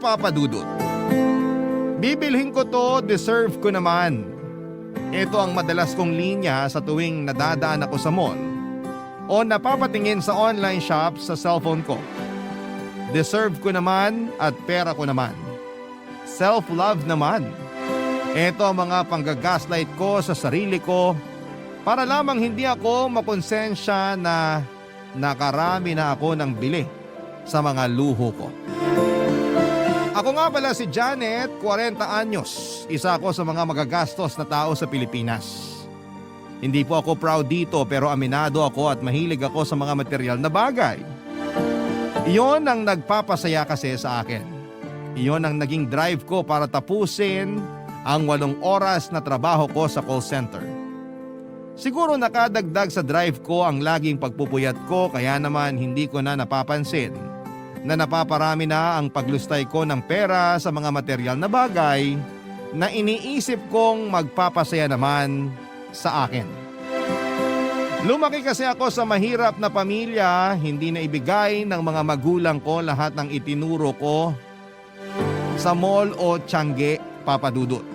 Papa Dudut. Bibilhin ko to, deserve ko naman. Ito ang madalas kong linya sa tuwing nadadaan ako sa mall o napapatingin sa online shop sa cellphone ko. Deserve ko naman at pera ko naman. Self-love naman. Ito ang mga panggagaslight ko sa sarili ko para lamang hindi ako makonsensya na nakarami na ako ng bili sa mga luho ko. Ako nga pala si Janet, 40 anyos. Isa ako sa mga magagastos na tao sa Pilipinas. Hindi po ako proud dito pero aminado ako at mahilig ako sa mga material na bagay. Iyon ang nagpapasaya kasi sa akin. Iyon ang naging drive ko para tapusin ang 8 oras na trabaho ko sa call center. Siguro nakadagdag sa drive ko ang laging pagpupuyat ko kaya naman hindi ko na napapansin na napaparami na ang paglustay ko ng pera sa mga material na bagay na iniisip kong magpapasaya naman sa akin. Lumaki kasi ako sa mahirap na pamilya, hindi na ibigay ng mga magulang ko lahat ng itinuro ko sa mall o tiyangge, Papa Dudut.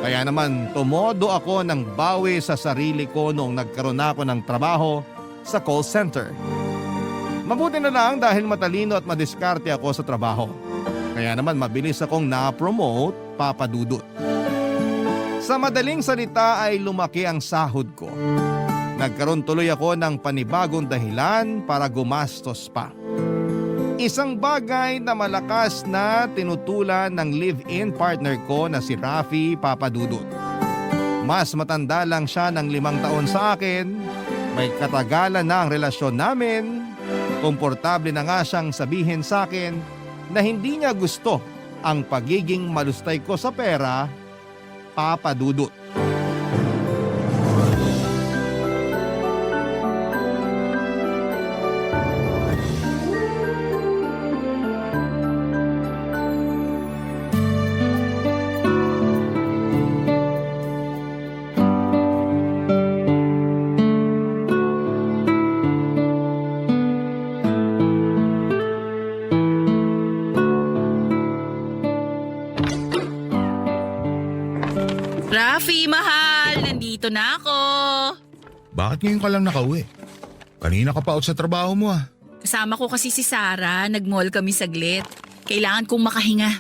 Kaya naman tumodo ako ng bawi sa sarili ko noong nagkaroon ako ng trabaho sa call center. Mabuti na lang dahil matalino at madiskarte ako sa trabaho. Kaya naman mabilis akong na-promote, Papa Dudut. Sa madaling salita ay lumaki ang sahod ko. Nagkaroon tuloy ako ng panibagong dahilan para gumastos pa. Isang bagay na malakas na tinutulan ng live-in partner ko na si Rafi, Papa Dudut. Mas matanda lang siya ng 5 taon sa akin, may katagalan na ang relasyon namin, komportable na nga siyang sabihin sa akin na hindi niya gusto ang pagiging malustay ko sa pera, Papa Dudut. Rafi, mahal! Nandito na ako! Bakit ngayon ka lang nakauwi? Kanina ka pa out sa trabaho mo ah. Kasama ko kasi si Sarah, nag-mall kami saglit. Kailangan kong makahinga.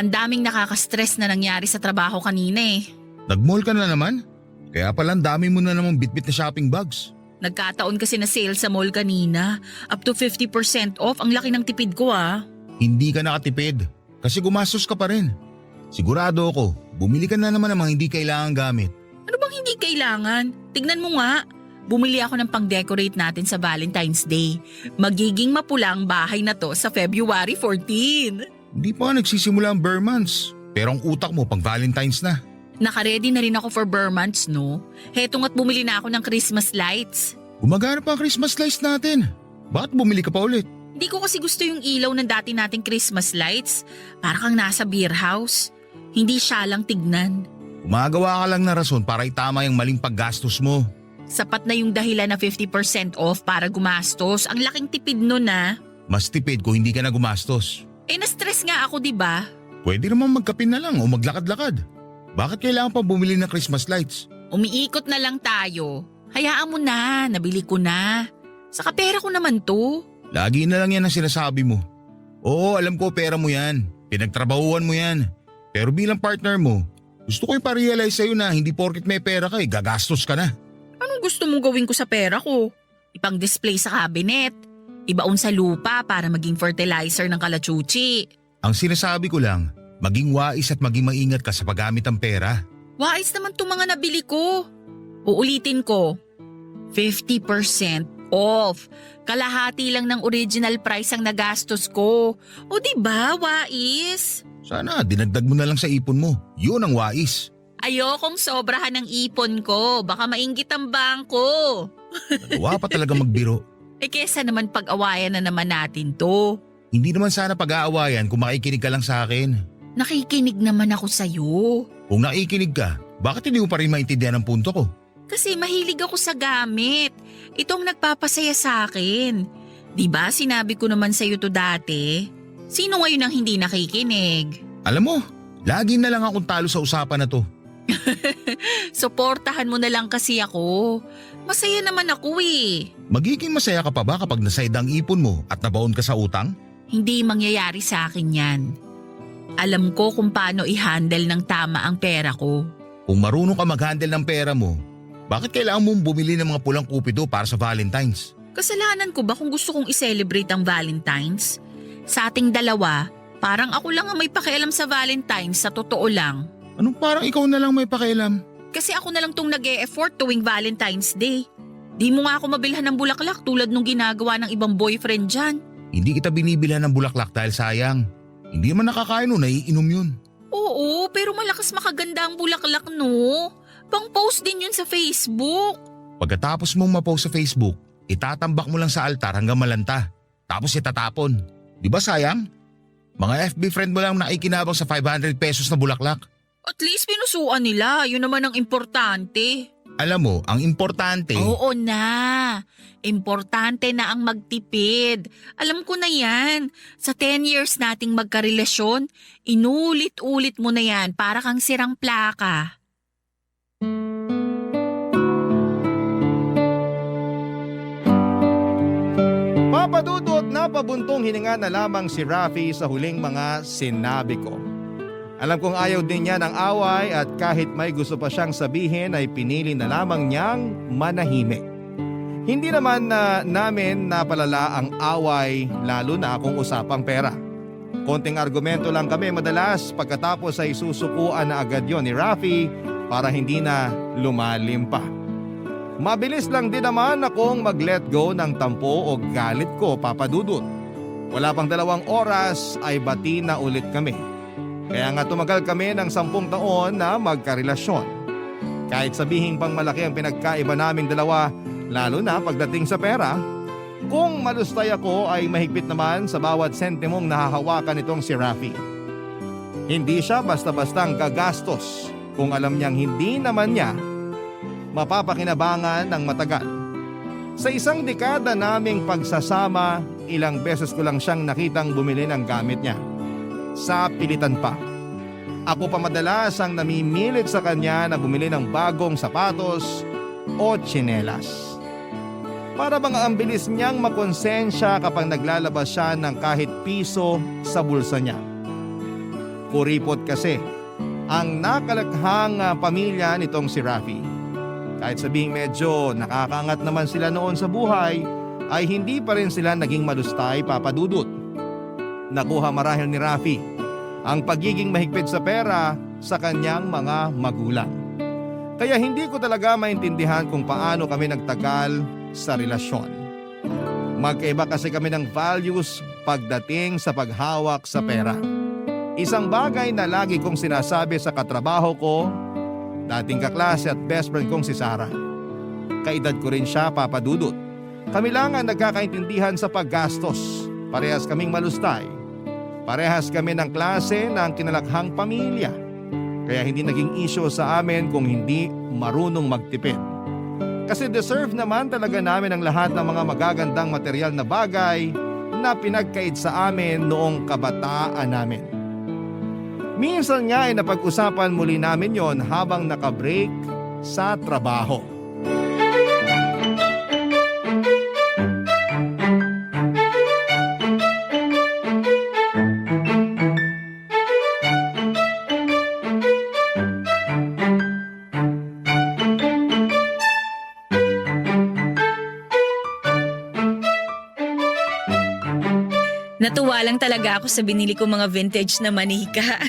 Ang daming nakaka-stress na nangyari sa trabaho kanina eh. Nag-mall ka na naman? Kaya pala ang dami mo na namang bitbit na shopping bags. Nagkataon kasi na sale sa mall kanina. Up to 50% off, ang laki ng tipid ko ah. Hindi ka nakatipid kasi gumastos ka pa rin. Sigurado ako, bumili ka na naman ng mga hindi kailangang gamit. Ano bang hindi kailangan? Tignan mo nga. Bumili ako ng pang-decorate natin sa Valentine's Day. Magiging mapula ang bahay na to sa February 14. Hindi pa nga nagsisimula ang bare months. Pero ang utak mo pang Valentine's na. Naka-ready na rin ako for bare months, no? Heto nga't bumili na ako ng Christmas lights. Gumagana pa ang Christmas lights natin. Bakit bumili ka pa ulit? Hindi ko kasi gusto yung ilaw ng dati nating Christmas lights. Para kang nasa beer house. Hindi siya lang tignan. Gumagawa ka lang na rason para itama yung maling paggastos mo. Sapat na yung dahilan na 50% off para gumastos. Ang laking tipid nun ah. Mas tipid kung hindi ka na gumastos. Na-stress nga ako, di ba? Pwede naman magkapin na lang o maglakad-lakad. Bakit kailangan pa bumili ng Christmas lights? Umiikot na lang tayo. Hayaan mo na, nabili ko na. Saka pera ko naman to. Lagi na lang yan ang sinasabi mo. Oo, alam ko pera mo yan. Pinagtrabahuan mo yan. Pero bilang partner mo, gusto ko iparealize sa'yo na hindi porket may pera ka gagastos ka na. Anong gusto mong gawin ko sa pera ko? Ipang-display sa cabinet. Ibaon sa lupa para maging fertilizer ng kalachuchi. Ang sinasabi ko lang, maging wais at maging maingat ka sa paggamit ng pera. Wais naman itong mga nabili ko. Uulitin ko, 50% off. Kalahati lang ng original price ang nagastos ko. O diba, wais? Sana dinagdag mo na lang sa ipon mo. Yun ang wais. Ayokong sobrahan ng ipon ko. Baka mainggit ang bangko. Nagawa pa talaga magbiro. Kesa naman pag-awayan na naman natin to. Hindi naman sana pag-aawayan kung makikinig ka lang sa akin. Nakikinig naman ako sa'yo. Kung nakikinig ka, bakit hindi mo pa rin maintindihan ang punto ko? Kasi mahilig ako sa gamit. Itong nagpapasaya sa akin. Diba sinabi ko naman sa'yo to dati? Sino ngayon ang hindi nakikinig? Alam mo, lagi na lang akong talo sa usapan na to. Suportahan mo na lang kasi ako. Masaya naman ako eh. Magiging masaya ka pa ba kapag nasayad ang ipon mo at nabaon ka sa utang? Hindi mangyayari sa akin yan. Alam ko kung paano i-handle ng tama ang pera ko. Kung marunong ka mag-handle ng pera mo, bakit kailangan mong bumili ng mga pulang kupido para sa Valentine's? Kasalanan ko ba kung gusto kong i-celebrate ang Valentine's? Sa ating dalawa, parang ako lang ang may pakialam sa Valentine's sa totoo lang. Anong parang ikaw na lang may pakialam? Kasi ako na lang tong nag-e-effort tuwing Valentine's Day. Di mo nga ako mabilhan ng bulaklak tulad nung ginagawa ng ibang boyfriend dyan. Hindi kita binibilhan ng bulaklak dahil sayang. Hindi man nakakain o naiinom yun. Oo, pero malakas makaganda ang bulaklak no. Pang-post din yun sa Facebook. Pagkatapos mong mapost sa Facebook, itatambak mo lang sa altar hanggang malanta. Tapos itatapon. Di ba sayang? Mga FB friend mo lang nakikinabang sa 500 pesos na bulaklak. At least pinusuan nila, yun naman ang importante. Alam mo, ang importante… Oo na. Importante na ang magtipid. Alam ko na yan. Sa 10 years nating magkarelasyon, inulit-ulit mo na yan para kang sirang plaka. Papadudot na pabuntong hininga na lamang si Rafi sa huling mga sinabi ko. Alam kong ayaw din niya ng away at kahit may gusto pa siyang sabihin ay pinili na lamang niyang manahimik. Hindi naman na namin napalala ang away lalo na kung usapang pera. Konting argumento lang kami madalas pagkatapos ay susukuan na agad yon ni Rafi para hindi na lumalim pa. Mabilis lang din naman akong mag-let go ng tampo o galit ko, Papadudot. Wala pang 2 oras ay bati na ulit kami. Kaya nga tumagal kami ng 10 taon na magkarelasyon. Kahit sabihin pang malaki ang pinagkaiba naming dalawa, lalo na pagdating sa pera, kung malustay ako ay mahigpit naman sa bawat sentimong nahahawakan itong si Rafi. Hindi siya basta-bastang gagastos kung alam niyang hindi naman niya mapapakinabangan ng matagal. Sa 1 dekada naming pagsasama, ilang beses ko lang siyang nakitang bumili ng gamit niya. Sa pilitan pa. Ako pa madalas ang namimilit sa kanya na bumili ng bagong sapatos o tsinelas. Para bang ang bilis niyang makonsensya kapag naglalabas siya ng kahit piso sa bulsa niya. Kuripot kasi ang nakalakhang pamilya nitong si Rafi. Kahit sabihing medyo nakakaangat naman sila noon sa buhay, ay hindi pa rin sila naging malustay, Papadudot. Nakuha marahil ni Rafi ang pagiging mahigpit sa pera sa kanyang mga magulang. Kaya hindi ko talaga maintindihan kung paano kami nagtagal sa relasyon. Magkaiba kasi kami ng values pagdating sa paghawak sa pera. Isang bagay na lagi kong sinasabi sa katrabaho ko, dating kaklase at best friend kong si Sarah. Kaedad ko rin siya, Papadudot. Kami lang ang nagkakaintindihan sa paggastos. Parehas kaming malustay. Parehas kami ng klase ng kinalakhang pamilya. Kaya hindi naging issue sa amin kung hindi marunong magtipid. Kasi deserve naman talaga namin ang lahat ng mga magagandang material na bagay na pinagkait sa amin noong kabataan namin. Minsan nga ay napag-usapan muli namin yon habang nakabreak sa trabaho. Natuwa lang talaga ako sa binili ko mga vintage na manika.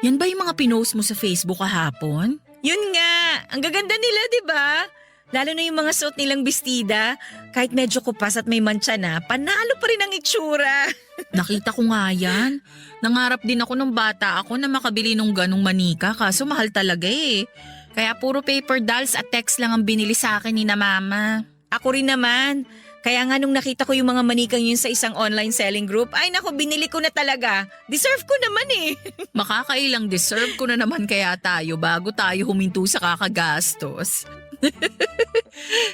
Yan ba yung mga pinost mo sa Facebook kahapon? Yun nga, ang gaganda nila, di ba? Lalo na yung mga suot nilang bestida. Kahit medyo kupas at may mantsa na, panalo pa rin ang itsura. Nakita ko nga yan. Nangarap din ako nung bata ako na makabili nung ganong manika kaso mahal talaga eh. Kaya puro paper dolls at text lang ang binili sa akin ni na mama. Ako rin naman. Kaya nga nung nakita ko yung mga manikang yun sa isang online selling group, ay nako, binili ko na talaga. Deserve ko naman eh. Makakailang deserve ko na naman kaya tayo bago tayo huminto sa kakagastos.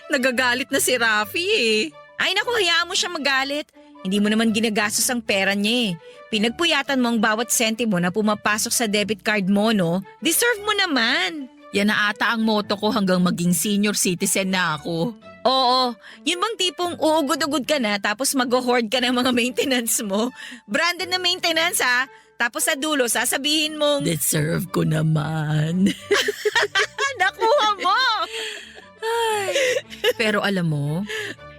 Nagagalit na si Rafi eh. Ay nako, hayaan mo siya magalit. Hindi mo naman ginagastos ang pera niya eh. Pinagpuyatan mo ang bawat sentimo na pumapasok sa debit card mo, no? Deserve mo naman. Yan na ata ang motto ko hanggang maging senior citizen na ako. Oo, yun bang tipong uugod-ugod ka na tapos mag-hoard ka ng mga maintenance mo? Branded na maintenance ha? Tapos sa dulo sasabihin mong, deserve ko naman. Nakuha mo! Ay. Pero alam mo,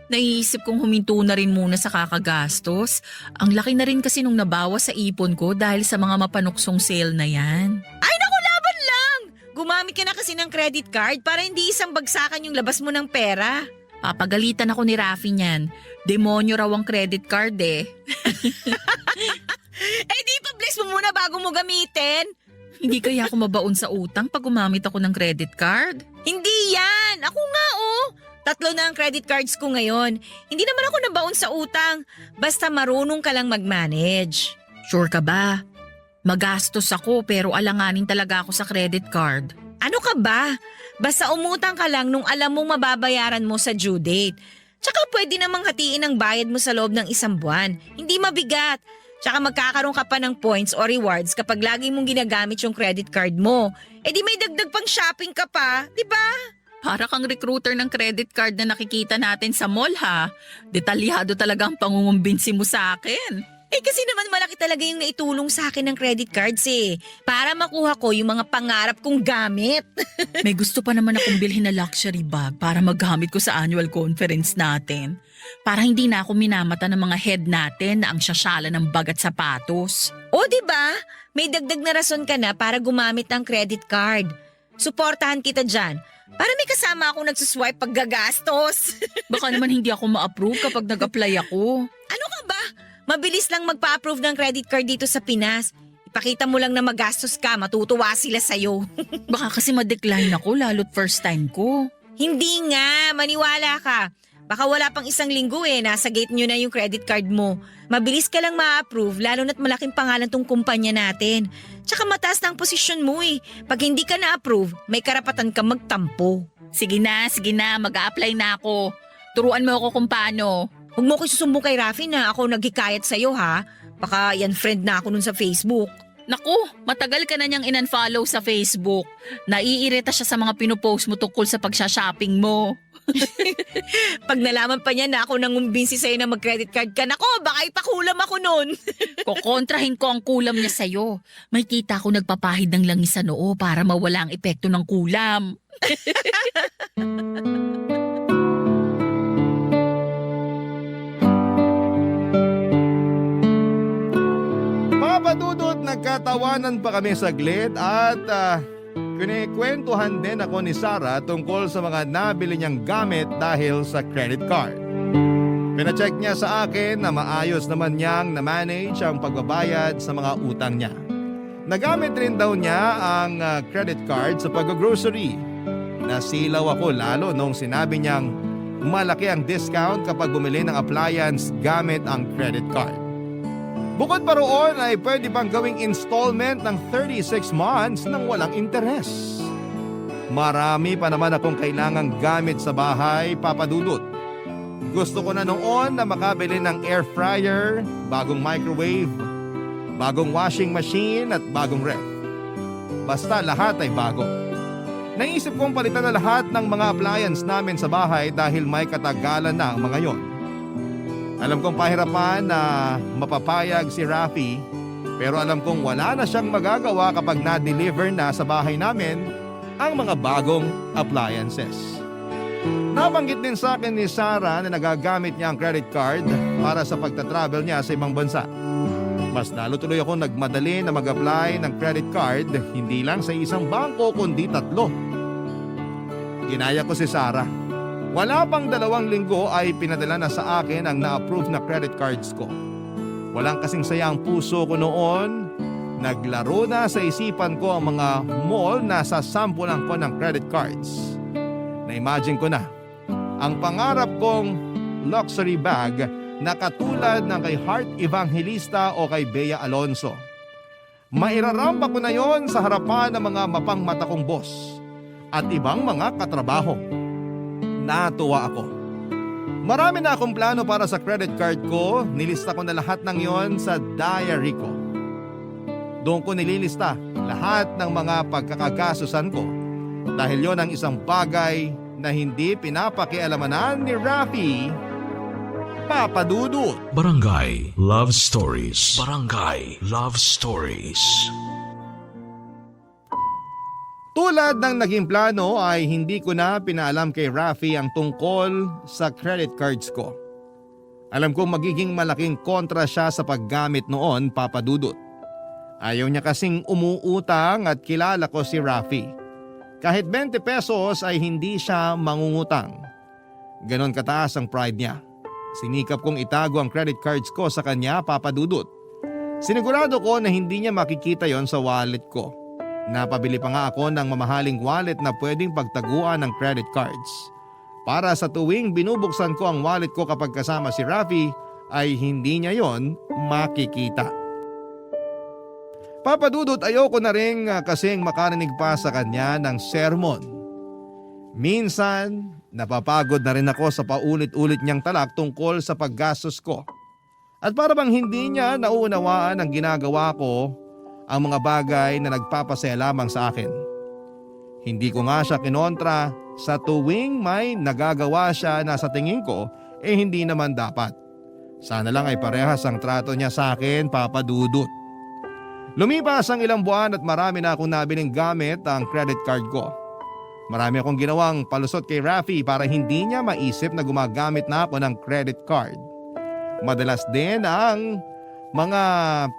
naiisip kong huminto na rin muna sa kakagastos. Ang laki na rin kasi nung nabawas sa ipon ko dahil sa mga mapanuksong sale na yan. Ay naku, laban lang! Gumamit ka na kasi ng credit card para hindi isang bagsakan yung labas mo ng pera. Papagalitan ako ni Rafi niyan. Demonyo raw ang credit card eh. Eh di pa-bless mo muna bago mo gamitin. Hindi kaya ako mabaon sa utang pag gumamit ako ng credit card? Hindi yan! Ako nga oh! 3 na ang credit cards ko ngayon. Hindi naman ako nabaon sa utang. Basta marunong ka lang mag-manage. Sure ka ba? Magastos ako pero alanganin talaga ako sa credit card. Ano ka ba? Basta umutang ka lang nung alam mong mababayaran mo sa due date. Tsaka pwede namang hatiin ang bayad mo sa loob ng 1 buwan. Hindi mabigat. Tsaka magkakaroon ka pa ng points o rewards kapag lagi mong ginagamit yung credit card mo. Eh di may dagdag pang shopping ka pa, di ba? Para kang recruiter ng credit card na nakikita natin sa mall ha. Detalyado talaga ang pangungumbinsi mo sa akin. Eh kasi naman malaki talaga yung naitulong sa akin ng credit cards eh. Para makuha ko yung mga pangarap kong gamit. May gusto pa naman akong bilhin na luxury bag para magamit ko sa annual conference natin. Para hindi na ako minamata ng mga head natin na ang sasyala ng bag at sapatos. O diba? May dagdag na rason ka na para gumamit ng credit card. Suportahan kita dyan. Para may kasama akong nagsuswipe pag gagastos. Baka naman hindi ako ma-approve kapag nag-apply ako. Ano ka ba? Mabilis lang magpa-approve ng credit card dito sa Pinas. Ipakita mo lang na magastos ka, matutuwa sila sa'yo. Baka kasi ma-decline ako lalo't first time ko. Hindi nga, maniwala ka. Baka wala pang 1 linggo nasa gate nyo na yung credit card mo. Mabilis ka lang ma-approve lalo na't malaking pangalan tong kumpanya natin. Tsaka mataas na ang posisyon mo eh. Pag hindi ka na-approve, may karapatan ka magtampo. Sige na, mag-a-apply na ako. Turuan mo ako kung paano. Huwag mo ko susumbong kay Rafi na ako naghikayat sa'yo ha. Baka yan friend na ako nun sa Facebook. Naku, matagal ka na niyang in-unfollow sa Facebook. Naiirita siya sa mga pinupost mo tungkol sa pagsha-shopping mo. Pag nalaman pa niya na ako nangumbinsi sa'yo na mag-credit card ka, nako, baka ipakulam ako nun. Kukontrahin ko ang kulam niya sa'yo. May kita ko nagpapahid ng langis sa noo para mawala ang epekto ng kulam. Papadudot, nagkatawanan pa kami saglit at kinikwentuhan din ako ni Sarah tungkol sa mga nabili niyang gamit dahil sa credit card. Pinacheck niya sa akin na maayos naman niyang na-manage ang pagbabayad sa mga utang niya. Nagamit rin daw niya ang credit card sa pag-grocery. Nasilaw ako lalo nung sinabi niyang malaki ang discount kapag bumili ng appliance gamit ang credit card. Bukod pa roon ay pwede bang gawing installment ng 36 months nang walang interes. Marami pa naman akong kailangang gamit sa bahay, papadudot. Gusto ko na noon na makabili ng air fryer, bagong microwave, bagong washing machine at bagong ref. Basta lahat ay bago. Naisip kong palitan na lahat ng mga appliance namin sa bahay dahil may katagalan na ang mga yon. Alam kong pahirapan na mapapayag si Rafi, pero alam kong wala na siyang magagawa kapag na-deliver na sa bahay namin ang mga bagong appliances. Nabanggit din sa akin ni Sarah na nagagamit niya ang credit card para sa pagta-travel niya sa ibang bansa. Mas lalo tuloy ako nagmadali na mag-apply ng credit card, hindi lang sa isang bangko kundi 3. Ginaya ko si Sarah. Wala pang 2 linggo ay pinadala na sa akin ang na-approve na credit cards ko. Walang kasing saya ang puso ko noon. Naglaro na sa isipan ko ang mga mall na sasampulan ko ng credit cards. Na-imagine ko na ang pangarap kong luxury bag na katulad ng kay Heart Evangelista o kay Bea Alonso. Mairarampa ko na yon sa harapan ng mga mapangmata kong boss at ibang mga katrabaho. Natuwa ako. Marami na akong plano para sa credit card ko. Nilista ko na lahat ng yon sa diary ko. Doon ko nililista lahat ng mga pagkakagasusan ko. Dahil yon ang isang bagay na hindi pinapakialamanan ni Raffy, Papa Dudut. Barangay Love Stories. Barangay Love Stories. Tulad ng naging plano ay hindi ko na pinaalam kay Raffy ang tungkol sa credit cards ko. Alam kong magiging malaking kontra siya sa paggamit noon, Papa Dudut. Ayaw niya kasing umuutang at kilala ko si Raffy. Kahit 20 pesos ay hindi siya mangungutang. Ganon kataas ang pride niya. Sinikap kong itago ang credit cards ko sa kanya, Papa Dudut. Sinigurado ko na hindi niya makikita yon sa wallet ko. Napabili pa nga ako ng mamahaling wallet na pwedeng pagtaguan ng credit cards. Para sa tuwing binubuksan ko ang wallet ko kapag kasama si Raffy ay hindi niya yon makikita. Papa Dudut, ayoko na rin kasing makarinig pa sa kanya ng sermon. Minsan, napapagod na rin ako sa paulit-ulit niyang talak tungkol sa paggastos ko. At para bang hindi niya nauunawaan ang ginagawa ko, ang mga bagay na nagpapasaya lamang sa akin. Hindi ko nga siya kinontra sa tuwing may nagagawa siya na sa tingin ko hindi naman dapat. Sana lang ay parehas ang trato niya sa akin, Papa Dudut. Lumipas ang ilang buwan at marami na akong nabiling gamit ang credit card ko. Marami akong ginawang palusot kay Raffy para hindi niya maisip na gumagamit na ako ng credit card. Madalas din ang mga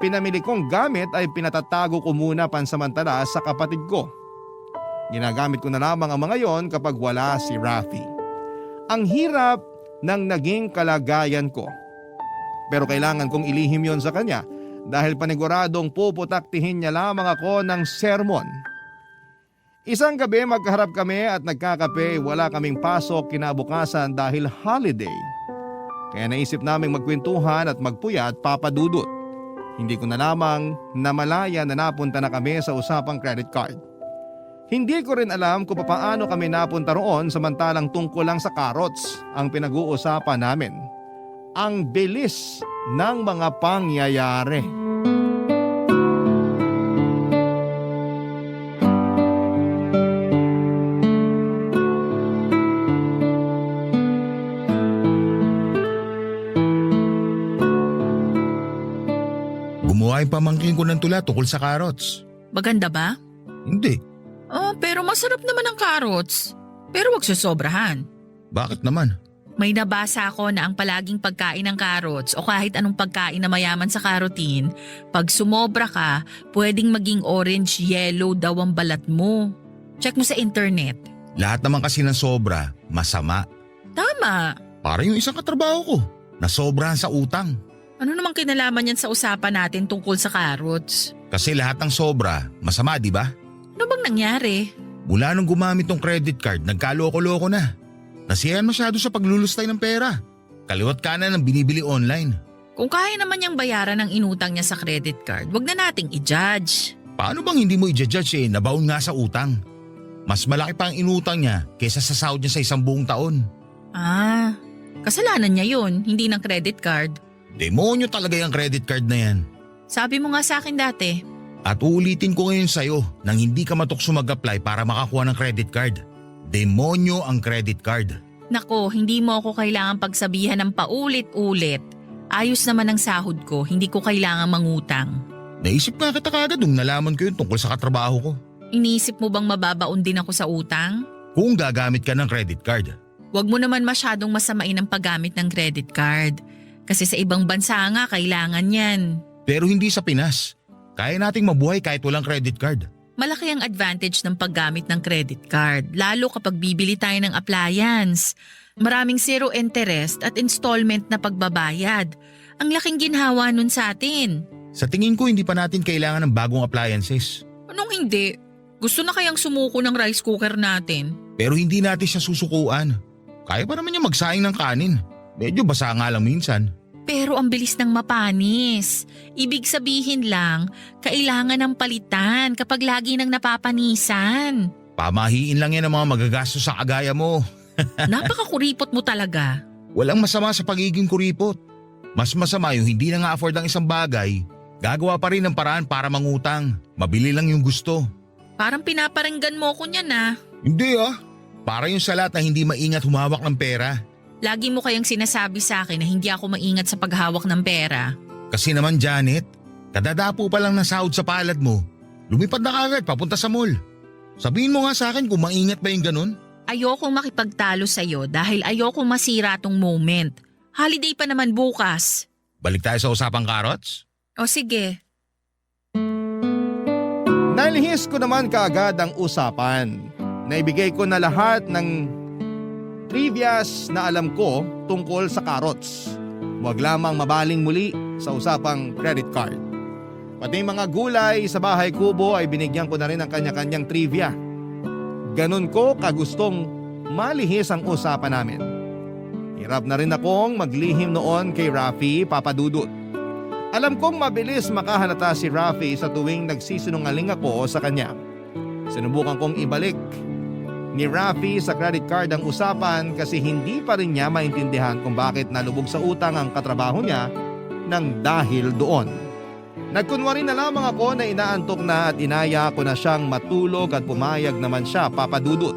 pinamili kong gamit ay pinatatago ko muna pansamantala sa kapatid ko. Ginagamit ko na lamang ang mga yon kapag wala si Raffy. Ang hirap ng naging kalagayan ko. Pero kailangan kong ilihim yon sa kanya dahil paniguradong puputaktihin niya lamang ako ng sermon. Isang gabi magkaharap kami at nagkakape, wala kaming pasok kinabukasan dahil holiday. Kaya naisip naming magkwentuhan at magpuyat, Papa Dudut. Hindi ko na lamang namalaya na napunta na kami sa usapang credit card. Hindi ko rin alam kung paano kami napunta roon samantalang tungkol lang sa carrots ang pinag-uusapan namin. Ang bilis ng mga pangyayari. Gumawa yung pamangkin ko ng tula tungkol sa carrots. Maganda ba? Hindi. Oh, pero masarap naman ang carrots. Pero wag susobrahan. Bakit naman? May nabasa ako na ang palaging pagkain ng carrots o kahit anong pagkain na mayaman sa carotene, pag sumobra ka, pwedeng maging orange, yellow daw ang balat mo. Check mo sa internet. Lahat naman kasi ng sobra, masama. Tama. Para yung isang katrabaho ko, nasobrahan sa utang. Ano namang kinalaman yan sa usapan natin tungkol sa carrots? Kasi lahat ng sobra, masama, di ba? Ano bang nangyari? Mula nung gumamit ng credit card, nagkaloko-loko na. Nasiyahan masyado sa paglulustay ng pera. Kaliwat kanan ng binibili online. Kung kaya naman niyang bayaran ang inutang niya sa credit card, wag na nating i-judge. Paano bang hindi mo i-judge nabaon nga sa utang? Mas malaki pa ang inutang niya kaysa sa sahod niya sa isang buong taon. Ah, kasalanan niya yun, hindi ng credit card. Demonyo talaga yung credit card na yan. Sabi mo nga sa akin dati. At uulitin ko ngayon sa'yo nang hindi ka matukso mag-apply para makakuha ng credit card. Demonyo ang credit card. Nako, hindi mo ako kailangan pagsabihan ng paulit-ulit. Ayos naman ang sahod ko, hindi ko kailangan mangutang. Naisip nga kita kagad nung nalaman ko yun tungkol sa katrabaho ko. Iniisip mo bang mababaon din ako sa utang? Kung gagamit ka ng credit card. Huwag mo naman masyadong masamain ang paggamit ng credit card. Kasi sa ibang bansa nga kailangan yan. Pero hindi sa Pinas. Kaya nating mabuhay kahit walang credit card. Malaki ang advantage ng paggamit ng credit card, lalo kapag bibili tayo ng appliance. Maraming zero interest at installment na pagbabayad. Ang laking ginhawa nun sa atin. Sa tingin ko hindi pa natin kailangan ng bagong appliances. Anong hindi? Gusto na kayang sumuko ng rice cooker natin? Pero hindi natin siya susukuan. Kaya pa naman niya magsayang ng kanin. Medyo basa nga lang minsan. Pero ang bilis ng mapanis. Ibig sabihin lang, kailangan ng palitan kapag lagi nang napapanisan. Pamahiin lang yan ang mga magagastos sa kagaya mo. Napakakuripot mo talaga. Walang masama sa pagiging kuripot. Mas masama yung hindi na nga afford ang isang bagay, gagawa pa rin ng paraan para mangutang. Mabili lang yung gusto. Parang pinaparinggan mo ko niyan ah. Hindi para yung salat na hindi maingat humawak ng pera. Lagi mo kayang sinasabi sa akin na hindi ako maingat sa paghawak ng pera. Kasi naman Janet, kadadapo pa lang ng sahod sa palad mo. Lumipad na kagad papunta sa mall. Sabihin mo nga sa akin kung maingat ba yung ganun. Ayokong makipagtalo sa'yo dahil ayokong masira tong moment. Holiday pa naman bukas. Balik tayo sa usapang carrots? O sige. Nalihis ko naman kaagad ang usapan. Naibigay ko na lahat ng trivias na alam ko tungkol sa carrots. Huwag lamang mabaling muli sa usapang credit card. Pati mga gulay sa bahay kubo ay binigyan ko na rin ng kanya-kanyang trivia. Ganun ko kagustong malihis ang usapan namin. Hirap na rin akong maglihim noon kay Rafi, Papa Dudut. Alam kong mabilis makahalata si Rafi sa tuwing nagsisinungaling ako sa kanya. Sinubukan kong ibalik ni Rafi sa credit card ang usapan kasi hindi pa rin niya maintindihan kung bakit nalubog sa utang ang katrabaho niya nang dahil doon. Nagkunwari na lamang ako na inaantok na at inaya ko na siyang matulog at pumayag naman siya, Papa Dudut.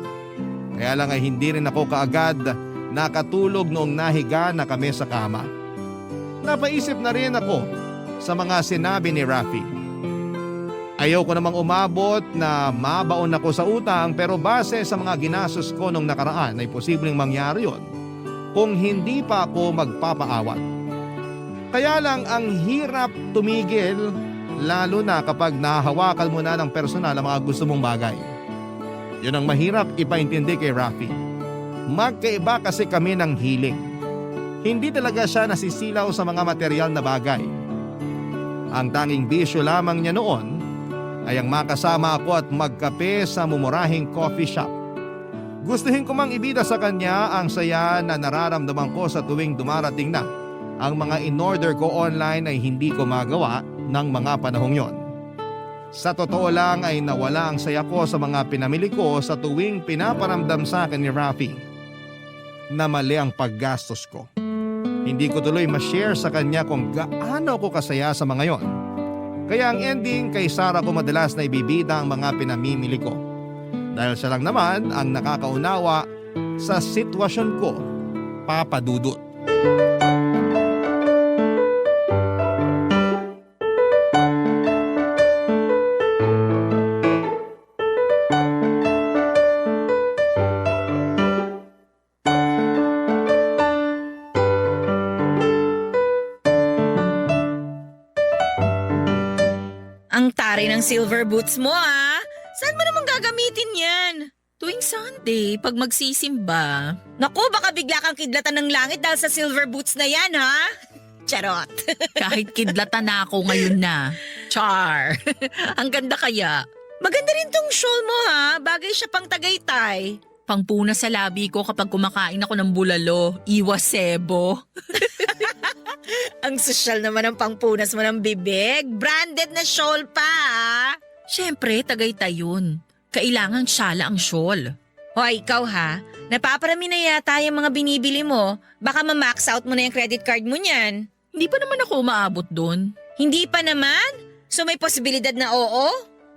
Kaya lang ay hindi rin ako kaagad nakatulog noong nahiga na kami sa kama. Napaisip na rin ako sa mga sinabi ni Rafi. Ayaw ko namang umabot na mabaon ako sa utang pero base sa mga ginastos ko nung nakaraan ay posibleng mangyari yon kung hindi pa ako magpapaawat. Kaya lang ang hirap tumigil lalo na kapag nahahawakan mo na ng personal ang mga gusto mong bagay. Yun ang mahirap ipaintindi kay Rafi. Magkaiba kasi kami ng hiling. Hindi talaga siya nasisilaw sa mga material na bagay. Ang tanging bisyo lamang niya noon ay ang makasama ako at magkape sa mumurahing coffee shop. Gustuhin ko mang ibida sa kanya ang saya na nararamdaman ko sa tuwing dumarating na ang mga in-order ko online ay hindi ko magawa ng mga panahong yon. Sa totoo lang ay nawala ang saya ko sa mga pinamili ko sa tuwing pinaparamdam sa akin ni Rafi na mali ang paggastos ko. Hindi ko tuloy ma-share sa kanya kung gaano ako kasaya sa mga yon. Kaya ang ending kay Sarah ko madalas na ibibida ang mga pinamimili ko. Dahil siya lang naman ang nakakaunawa sa sitwasyon ko, Papa Dudut. Ang taray ng silver boots mo ah. Saan mo naman gagamitin yan? Tuwing Sunday, pag magsisimba. Naku, baka bigla kang kidlatan ng langit dahil sa silver boots na yan ha? Charot. Kahit kidlatan na ako ngayon na. Char. Ang ganda kaya. Maganda rin tong shawl mo ha. Bagay siya pang Tagaytay. Pangpuna sa labi ko kapag kumakain ako ng bulalo. Iwasebo. Ang sosyal naman ang pangpunas mo ng bibig. Branded na shawl pa ah. Siyempre, Tagaytay yun. Kailangan syala ang shawl. Hoy, ikaw ha. Napaparami na yata yung mga binibili mo. Baka ma-max out mo na yung credit card mo niyan. Hindi pa naman ako umaabot doon. Hindi pa naman? So may posibilidad na oo?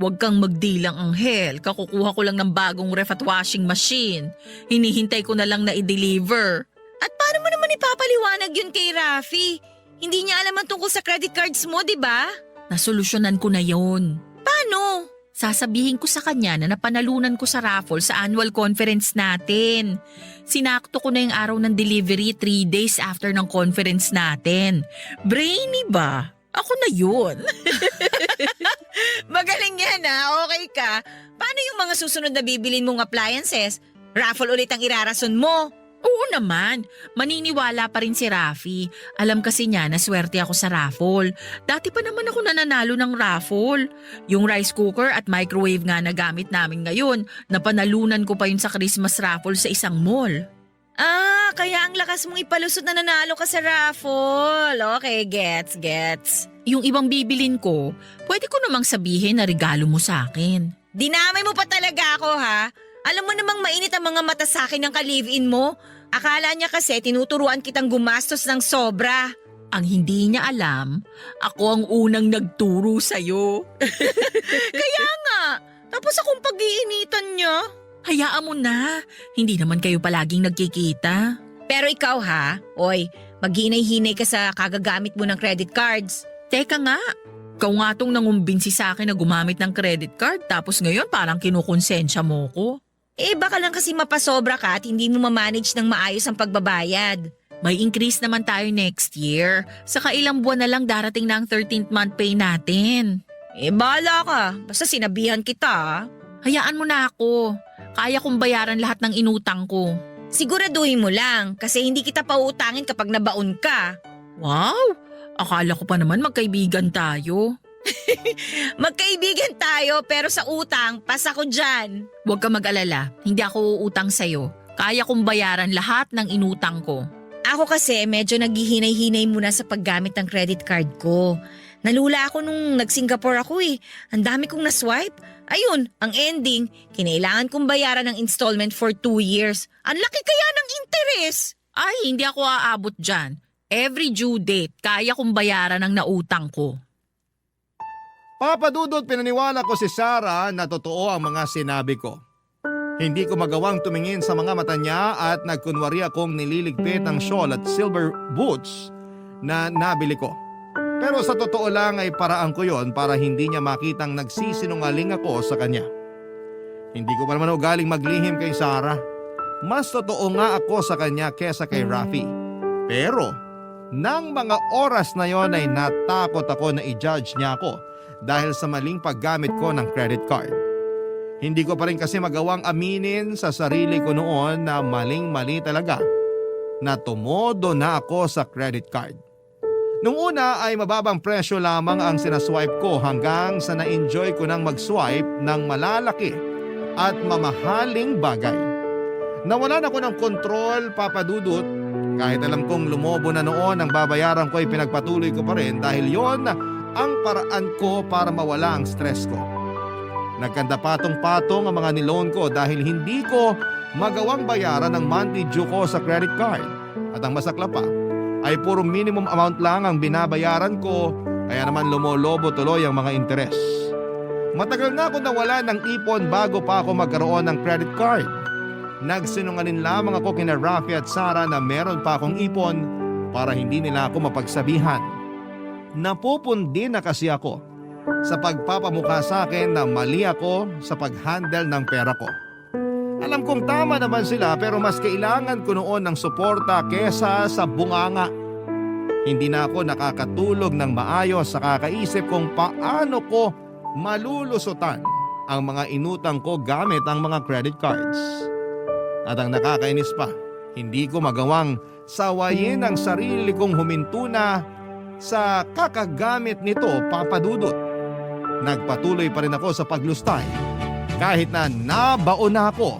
Huwag kang magdilang Anghel. Kakukuha ko lang ng bagong ref at washing machine. Hinihintay ko na lang na i-deliver. At paano mo naman ipapaliwanag yun kay Rafi? Hindi niya alam ang tungkol sa credit cards mo, di ba? Nasolusyonan ko na yun. Paano? Sasabihin ko sa kanya na napanalunan ko sa raffle sa annual conference natin. Sinakto ko na yung araw ng delivery 3 days after ng conference natin. Brainy ba? Ako na yun. Magaling yan ha, okay ka. Paano yung mga susunod na bibilin mong appliances? Raffle ulit ang irarason mo. Oo naman, maniniwala pa rin si Rafi. Alam kasi niya na swerte ako sa raffle. Dati pa naman ako nananalo ng raffle. Yung rice cooker at microwave nga na gamit namin ngayon, napanalunan ko pa yun sa Christmas raffle sa isang mall. Ah, kaya ang lakas mong ipalusot na nanalo ka sa raffle. Okay, gets. Yung ibang bibilin ko, pwede ko namang sabihin na regalo mo sa akin. Dinamay mo pa talaga ako ha? Alam mo namang mainit ang mga mata sa akin ng ka-live-in mo. Akala niya kasi tinuturuan kitang gumastos ng sobra. Ang hindi niya alam, ako ang unang nagturo sa'yo. Kaya nga, tapos akong pag-iinitan niya. Hayaan mo na, hindi naman kayo palaging nagkikita. Pero ikaw ha, oy, maghinay-hinay ka sa kagagamit mo ng credit cards. Teka nga, ikaw nga tong nangumbinsi sa akin na gumamit ng credit card tapos ngayon parang kinukonsensya mo ko. Baka lang kasi mapasobra ka at hindi mo mamanage ng maayos ang pagbabayad. May increase naman tayo next year. Saka ilang buwan na lang darating na ang 13th month pay natin. Bahala ka. Basta sinabihan kita. Hayaan mo na ako. Kaya kong bayaran lahat ng inutang ko. Siguraduhin mo lang kasi hindi kita pauutangin kapag nabaon ka. Wow! Akala ko pa naman magkaibigan tayo. Magkaibigan tayo pero sa utang, pas ako dyan. Huwag ka mag-alala. Hindi ako uutang sa'yo. Kaya kong bayaran lahat ng inutang ko. Ako kasi medyo naghihinay-hinay muna sa paggamit ng credit card ko. Nalula ako nung nag-Singapore ako eh. Ang dami kong na-swipe. Ayun, ang ending, kinailangan kong bayaran ng installment for 2 years. Ang laki kaya ng interest. Ay, hindi ako aabot dyan. Every due date, kaya kong bayaran ang nautang ko. Papadudot, pinaniwala ko si Sarah na totoo ang mga sinabi ko. Hindi ko magawang tumingin sa mga mata niya at nagkunwari akong nililigpit ang shawl at silver boots na nabili ko. Pero sa totoo lang ay paraan ko yon para hindi niya makitang nagsisinungaling ako sa kanya. Hindi ko pa naman ugaling maglihim kay Sarah. Mas totoo nga ako sa kanya kesa kay Rafi. Pero nang mga oras na yon ay natakot ako na i-judge niya ako dahil sa maling paggamit ko ng credit card. Hindi ko pa rin kasi magawang aminin sa sarili ko noon na maling-mali talaga na tumodo na ako sa credit card. Nung una ay mababang presyo lamang ang sinaswipe ko hanggang sa na-enjoy ko nang mag-swipe ng malalaki at mamahaling bagay. Nawalan ako ng kontrol, papadudot. Kahit alam kong lumobo na noon ang babayaran ko ay pinagpatuloy ko pa rin dahil yon ang paraan ko para mawala ang stress ko. Nagkanda patong-patong ang mga niloan ko dahil hindi ko magawang bayaran ang monthly due ko sa credit card. At ang masakla pa ay puro minimum amount lang ang binabayaran ko kaya naman lumolobo tuloy ang mga interes. Matagal na ako nawala ng ipon bago pa ako magkaroon ng credit card. Nagsinungaling lamang ako kina Rafi at Sarah na meron pa akong ipon para hindi nila ako mapagsabihan. Napupundi na kasi ako sa pagpapamukha sa akin na mali ako sa pag-handle ng pera ko. Alam kong tama naman sila pero mas kailangan ko noon ng suporta kesa sa bunganga. Hindi na ako nakakatulog ng maayos sa kakaisip kung paano ko malulusutan ang mga inutang ko gamit ang mga credit cards. At ang nakakainis pa, hindi ko magawang sawayin ang sarili kong huminto na sa kakagamit nito, papadudot. Nagpatuloy pa rin ako sa paglustay kahit na nabaon na ako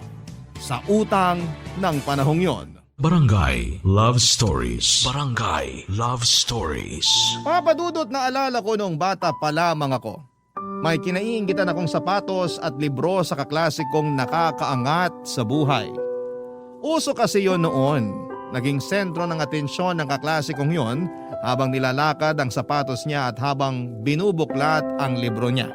sa utang ng panahong yon. Barangay Love Stories. Barangay Love Stories. Papadudot na alala ko nung bata pa lamang ako. May kinaiinggitan akong sapatos at libro sa kaklase kong nakakaangat sa buhay. Uso kasi yon noon. Naging sentro ng atensyon ng kaklase kong yon habang nilalakad ang sapatos niya at habang binubuklat ang libro niya.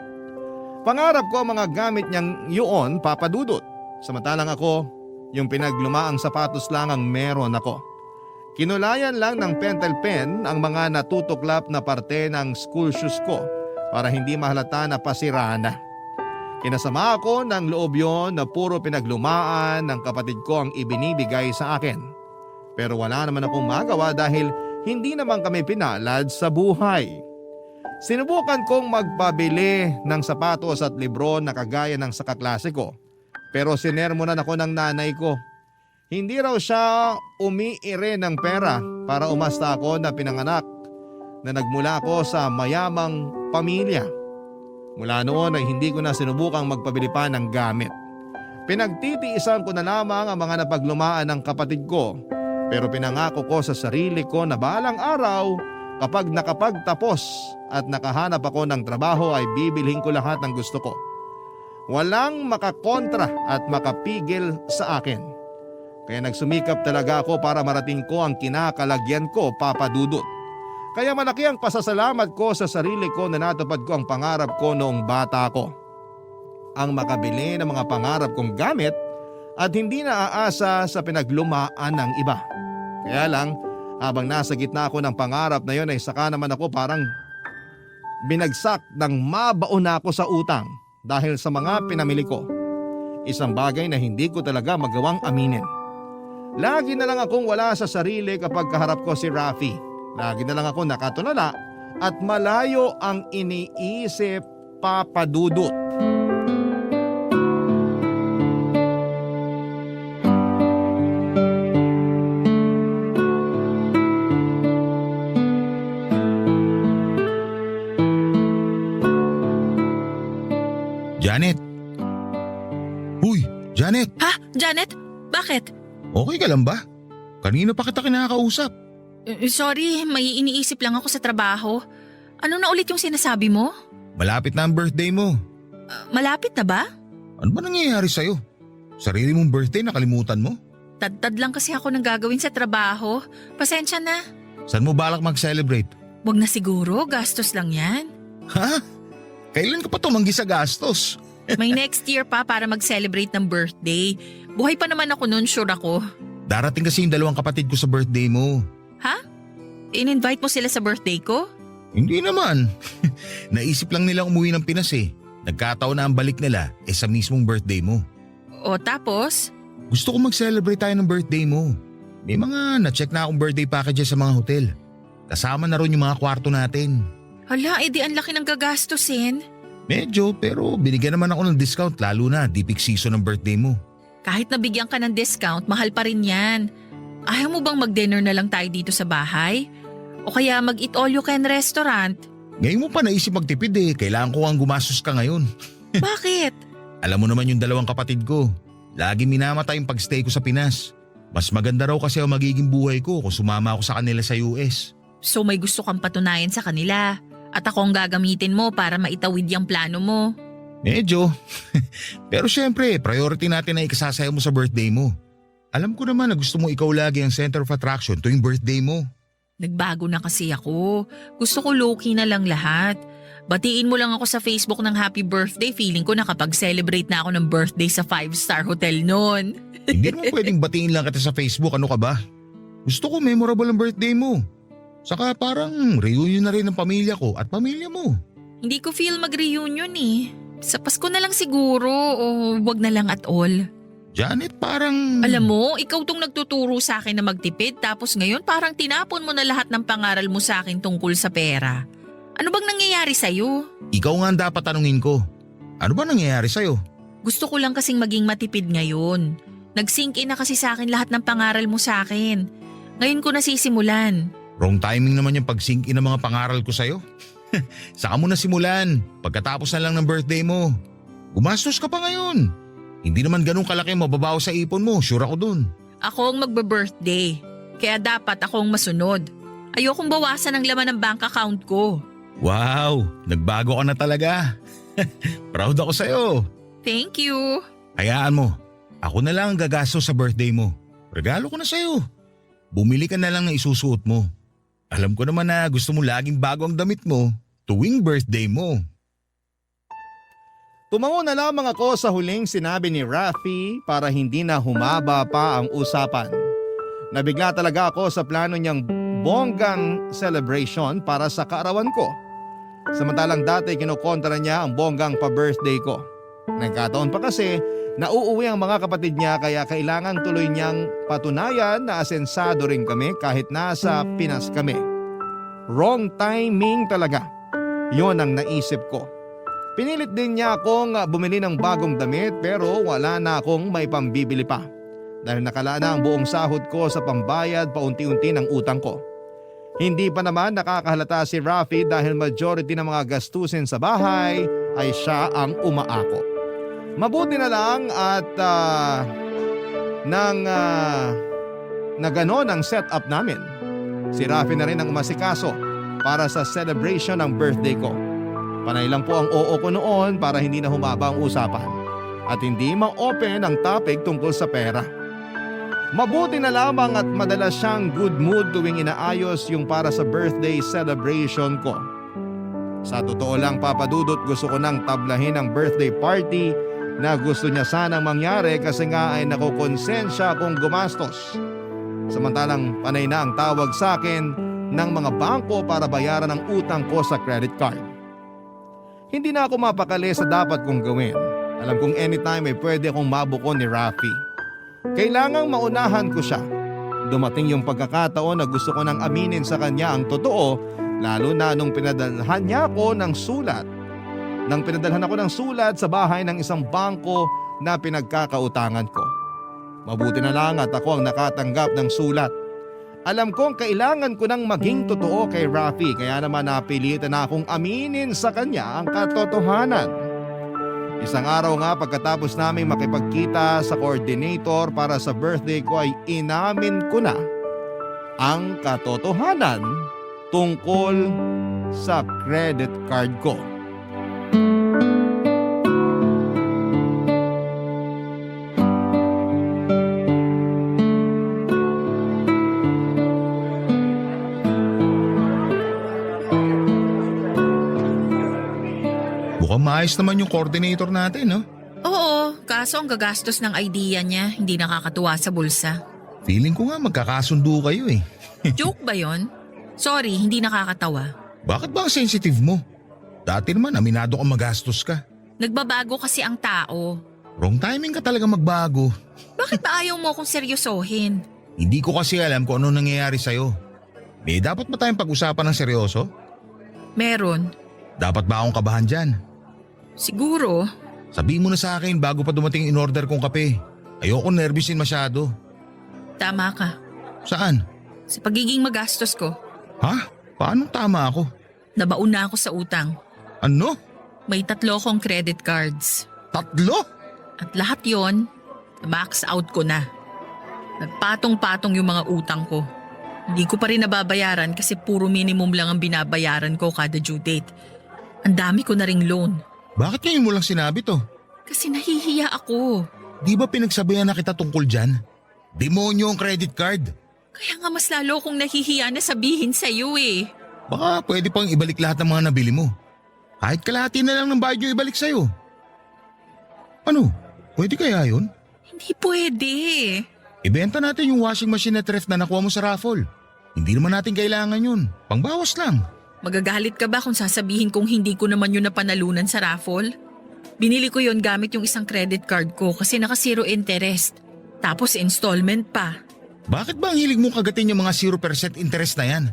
Pangarap ko ang mga gamit niyang yun, papadudot. Samantalang ako, yung pinaglumaang sapatos lang ang meron ako. Kinulayan lang ng pentel pen ang mga natutuklap na parte ng school shoes ko para hindi mahalata na pasira na. Kinasama ako ng loob yon na puro pinaglumaan ng kapatid ko ang ibinibigay sa akin. Pero wala naman akong magawa dahil hindi naman kami pinalad sa buhay. Sinubukan kong magpabili ng sapatos at libro na kagaya ng sa kaklase ko. Pero sinermonan ako ng nanay ko. Hindi raw siya umiire ng pera para umasta ako na pinanganak na nagmula ako sa mayamang pamilya. Mula noon ay hindi ko na sinubukang magpabili pa ng gamit. Pinagtitiisan ko na lamang ang mga napaglumaan ng kapatid ko. Pero pinangako ko sa sarili ko na balang araw kapag nakapagtapos at nakahanap ako ng trabaho ay bibilhin ko lahat ng gusto ko. Walang makakontra at makapigil sa akin. Kaya nagsumikap talaga ako para marating ko ang kinakalagyan ko, Papa Dudut. Kaya malaki ang pasasalamat ko sa sarili ko na natupad ko ang pangarap ko noong bata ko. Ang makabili ng mga pangarap kong gamit at hindi naaasa sa pinaglumaan ng iba. Kaya lang, habang nasa gitna ako ng pangarap na yon ay saka naman ako parang binagsak ng mabaon na ako sa utang dahil sa mga pinamili ko. Isang bagay na hindi ko talaga magawang aminin. Lagi na lang akong wala sa sarili kapag kaharap ko si Rafi. Lagi na lang ako nakatulala at malayo ang iniisip, Papa Dudut. Janet! Huy, Janet! Ha? Janet? Bakit? Okay ka lang ba? Kanina pa kita kinakausap. Sorry, may iniisip lang ako sa trabaho. Ano na ulit yung sinasabi mo? Malapit na ang birthday mo. Malapit na ba? Ano ba nangyayari sa'yo? Sarili mong birthday nakalimutan mo? Tad-tad lang kasi ako ng gagawin sa trabaho. Pasensya na. Saan mo balak mag-celebrate? Wag na siguro, gastos lang yan. Ha? Kailan ka pa tumanggi sa gastos? May next year pa para mag-celebrate ng birthday. Buhay pa naman ako noon, sure ako. Darating kasi yung dalawang kapatid ko sa birthday mo. Ha? In-invite mo sila sa birthday ko? Hindi naman. Naisip lang nilang umuwi ng Pinas eh. Nagkataon na ang balik nila sa mismong birthday mo. O tapos? Gusto ko mag-celebrate tayo ng birthday mo. May mga na-check na akong birthday packages sa mga hotel. Kasama na rin yung mga kwarto natin. Hala, edi ang laki ng gagastusin. Medyo, pero binigyan naman ako ng discount lalo na di peak season ng birthday mo. Kahit nabigyan ka ng discount, mahal pa rin yan. Ayaw mo bang mag-dinner na lang tayo dito sa bahay? O kaya mag-eat all you can restaurant? Ngayon mo pa naisip magtipid eh. Kailangan ko ang gumastos ka ngayon. Bakit? Alam mo naman yung dalawang kapatid ko. Lagi minamatay yung pagstay ko sa Pinas. Mas maganda raw kasi ang magiging buhay ko kung sumama ako sa kanila sa US. So may gusto kang patunayan sa kanila at ako ang gagamitin mo para maitawid yung plano mo. Medyo. Pero syempre, priority natin na ikasasaya mo sa birthday mo. Alam ko naman na gusto mo ikaw lagi ang center of attraction tuwing birthday mo. Nagbago na kasi ako. Gusto ko low-key na lang lahat. Batiin mo lang ako sa Facebook ng happy birthday. Feeling ko nakapag-celebrate na ako ng birthday sa 5-star hotel noon. Hindi naman pwedeng batiin lang kita sa Facebook. Ano ka ba? Gusto ko memorable ang birthday mo. Saka parang reunion na rin ng pamilya ko at pamilya mo. Hindi ko feel mag-reunion eh. Sa Pasko na lang siguro o wag na lang at all. Janet, parang… Alam mo, ikaw tong nagtuturo sa akin na magtipid tapos ngayon parang tinapon mo na lahat ng pangaral mo sa akin tungkol sa pera. Ano bang nangyayari sa'yo? Ikaw nga ang dapat tanungin ko. Ano ba nangyayari sa'yo? Gusto ko lang kasing maging matipid ngayon. Nag-sink in na kasi sa akin lahat ng pangaral mo sa akin. Ngayon ko nasisimulan. Wrong timing naman yung pag-sink in ng mga pangaral ko sa'yo. Saka mo na simulan, pagkatapos na lang ng birthday mo. Gumastos ka pa ngayon. Hindi naman ganun kalaki ang mababaw sa ipon mo, sure ako dun. Ako ang magbe-birthday, kaya dapat ako ang masunod. Ayokong bawasan ang laman ng bank account ko. Wow, nagbago ka na talaga. Proud ako sa'yo. Thank you. Hayaan mo, ako na lang ang gagastos sa birthday mo. Regalo ko na sa'yo. Bumili ka na lang ng isusuot mo. Alam ko naman na gusto mo laging bago ang damit mo tuwing birthday mo. Tumango na lamang ako sa huling sinabi ni Rafi para hindi na humaba pa ang usapan. Nabigla talaga ako sa plano niyang bonggang celebration para sa kaarawan ko. Samantalang dati kinukontra niya ang bonggang pa-birthday ko. Nagkataon pa kasi nauuwi ang mga kapatid niya kaya kailangan tuloy niyang patunayan na asensado rin kami kahit nasa Pinas kami. Wrong timing talaga. Yon ang naisip ko. Pinilit din niya akong bumili ng bagong damit pero wala na akong may pambibili pa. Dahil nakala na ang buong sahod ko sa pambayad paunti-unti ng utang ko. Hindi pa naman nakakahalata si Rafi dahil majority ng mga gastusin sa bahay ay siya ang umaako. Mabuti na lang at na ganon ang setup namin. Si Rafi na rin ang umasikaso para sa celebration ng birthday ko. Panay lang po ang oo ko noon para hindi na humaba ang usapan at hindi ma-open ang topic tungkol sa pera. Mabuti na lamang at madalas siyang good mood tuwing inaayos yung para sa birthday celebration ko. Sa totoo lang Papa Dudut, gusto ko nang tablahin ang birthday party na gusto niya sanang mangyari kasi nga ay nakukonsensya akong gumastos. Samantalang panay na ang tawag sa akin ng mga bangko para bayaran ang utang ko sa credit card. Hindi na ako mapakali sa dapat kong gawin. Alam kong anytime ay pwede akong mabuko ni Rafi. Kailangang maunahan ko siya. Dumating yung pagkakataon na gusto ko nang aminin sa kanya ang totoo, lalo na nung pinadalhan niya ako ng sulat. Nang pinadalhan ako ng sulat sa bahay ng isang bangko na pinagkakautangan ko. Mabuti na lang at ako ang nakatanggap ng sulat. Alam kong kailangan ko nang maging totoo kay Rafi, kaya naman napilitan na akong aminin sa kanya ang katotohanan. Isang araw nga pagkatapos naming makipagkita sa coordinator para sa birthday ko ay inamin ko na ang katotohanan tungkol sa credit card ko. Mukhang maayos naman yung coordinator natin, no? Oo, kaso ang gagastos ng idea niya, hindi nakakatuwa sa bulsa. Feeling ko nga magkakasundo kayo eh. Joke ba yon? Sorry, hindi nakakatawa. Bakit ba ang sensitive mo? Dati naman aminado kang magastos ka. Nagbabago kasi ang tao. Wrong timing ka talaga magbago. Bakit ba ayaw mo akong seryosohin? Hindi ko kasi alam kung ano nangyayari sa'yo. May dapat ba tayong pag-usapan ng seryoso? Meron. Dapat ba akong kabahan dyan? Siguro. Sabihin mo na sa akin bago pa dumating in order kong kape. Ayoko nervyusin masyado. Tama ka. Saan? Sa pagiging magastos ko. Ha? Paano tama ako? Nabaon na ako sa utang. Ano? May 3 akong credit cards. 3? At lahat yon, max out ko na. Nagpatong-patong yung mga utang ko. Hindi ko pa rin nababayaran kasi puro minimum lang ang binabayaran ko kada due date. Ang dami ko na ring loan. Bakit ngayon mo lang sinabi to? Kasi nahihiya ako. Di ba pinagsabihan na kita tungkol dyan? Demonyo ang credit card. Kaya nga mas lalo kong nahihiya na sabihin sa'yo eh. Baka pwede pang ibalik lahat ng mga nabili mo. Kahit kalahati na lang ng bayad nyo ibalik sa'yo. Ano? Pwede kaya yun? Hindi pwede. Ibenta natin yung washing machine at ref na nakuha mo sa raffle. Hindi naman natin kailangan yun. Pangbawas lang. Magagalit ka ba kung sasabihin kong hindi ko naman yun napanalunan sa raffle? Binili ko yun gamit yung isang credit card ko kasi naka 0 interest. Tapos installment pa. Bakit ba ang hilig mong kagatin yung mga 0% interest na yan?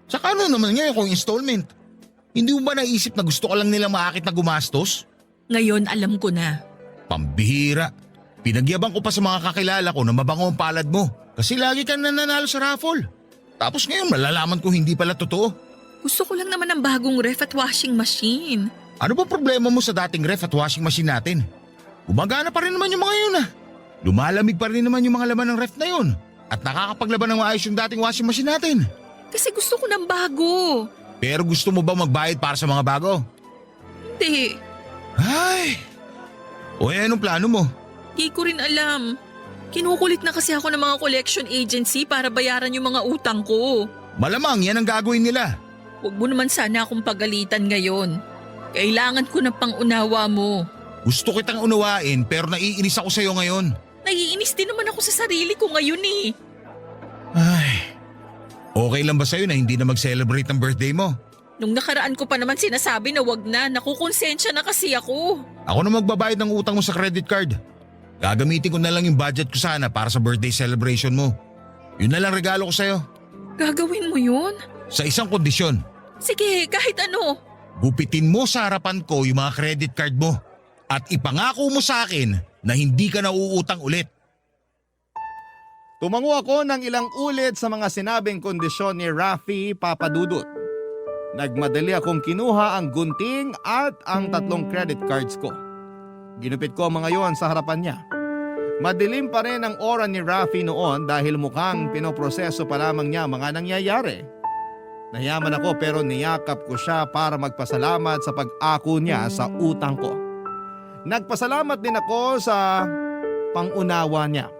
Saka ano naman ngayon kung installment? Hindi mo ba naisip na gusto ka lang nilang maakit na gumastos? Ngayon alam ko na. Pambihira. Pinagyabang ko pa sa mga kakilala ko na mabango ang palad mo. Kasi lagi kang nananalo sa raffle. Tapos ngayon malalaman ko hindi pala totoo. Gusto ko lang naman ng bagong ref at washing machine. Ano ba problema mo sa dating ref at washing machine natin? Gumagana pa rin naman yung mga yun ah. Lumalamig pa rin naman yung mga laman ng ref na yun. At nakakapaglaban ng maayos yung dating washing machine natin. Kasi gusto ko ng bago. Pero gusto mo ba magbayad para sa mga bago? Hindi. Ay! O anong plano mo? Di ko rin alam. Kinukulit na kasi ako ng mga collection agency para bayaran yung mga utang ko. Malamang yan ang gagawin nila. Huwag mo naman sana akong pagalitan ngayon. Kailangan ko ng pangunawa mo. Gusto kitang unawain pero naiinis ako sa'yo ngayon. Naiinis din naman ako sa sarili ko ngayon eh. Ay, okay lang ba sa'yo na hindi na mag-celebrate ang birthday mo? Nung nakaraan ko pa naman sinasabi na wag na, nakukonsensya na kasi ako. Ako na magbabayad ng utang mo sa credit card. Gagamitin ko na lang yung budget ko sana para sa birthday celebration mo. Yun na lang regalo ko sa'yo. Gagawin mo yun? Sa isang kondisyon. Sige, kahit ano. Gupitin mo sa harapan ko yung mga credit card mo. At ipangako mo sa akin na hindi ka na uutang ulit. Tumango ako ng ilang ulit sa mga sinabing kondisyon ni Rafi Papadudut. Nagmadali akong kinuha ang gunting at ang 3 credit cards ko. Ginupit ko ang mga yon sa harapan niya. Madilim pa rin ang aura ni Rafi noon dahil mukhang pinoproseso pa lamang niya mga nangyayari. Nahiyaman ako pero niyakap ko siya para magpasalamat sa pag-ako niya sa utang ko. Nagpasalamat din ako sa pangunawa niya.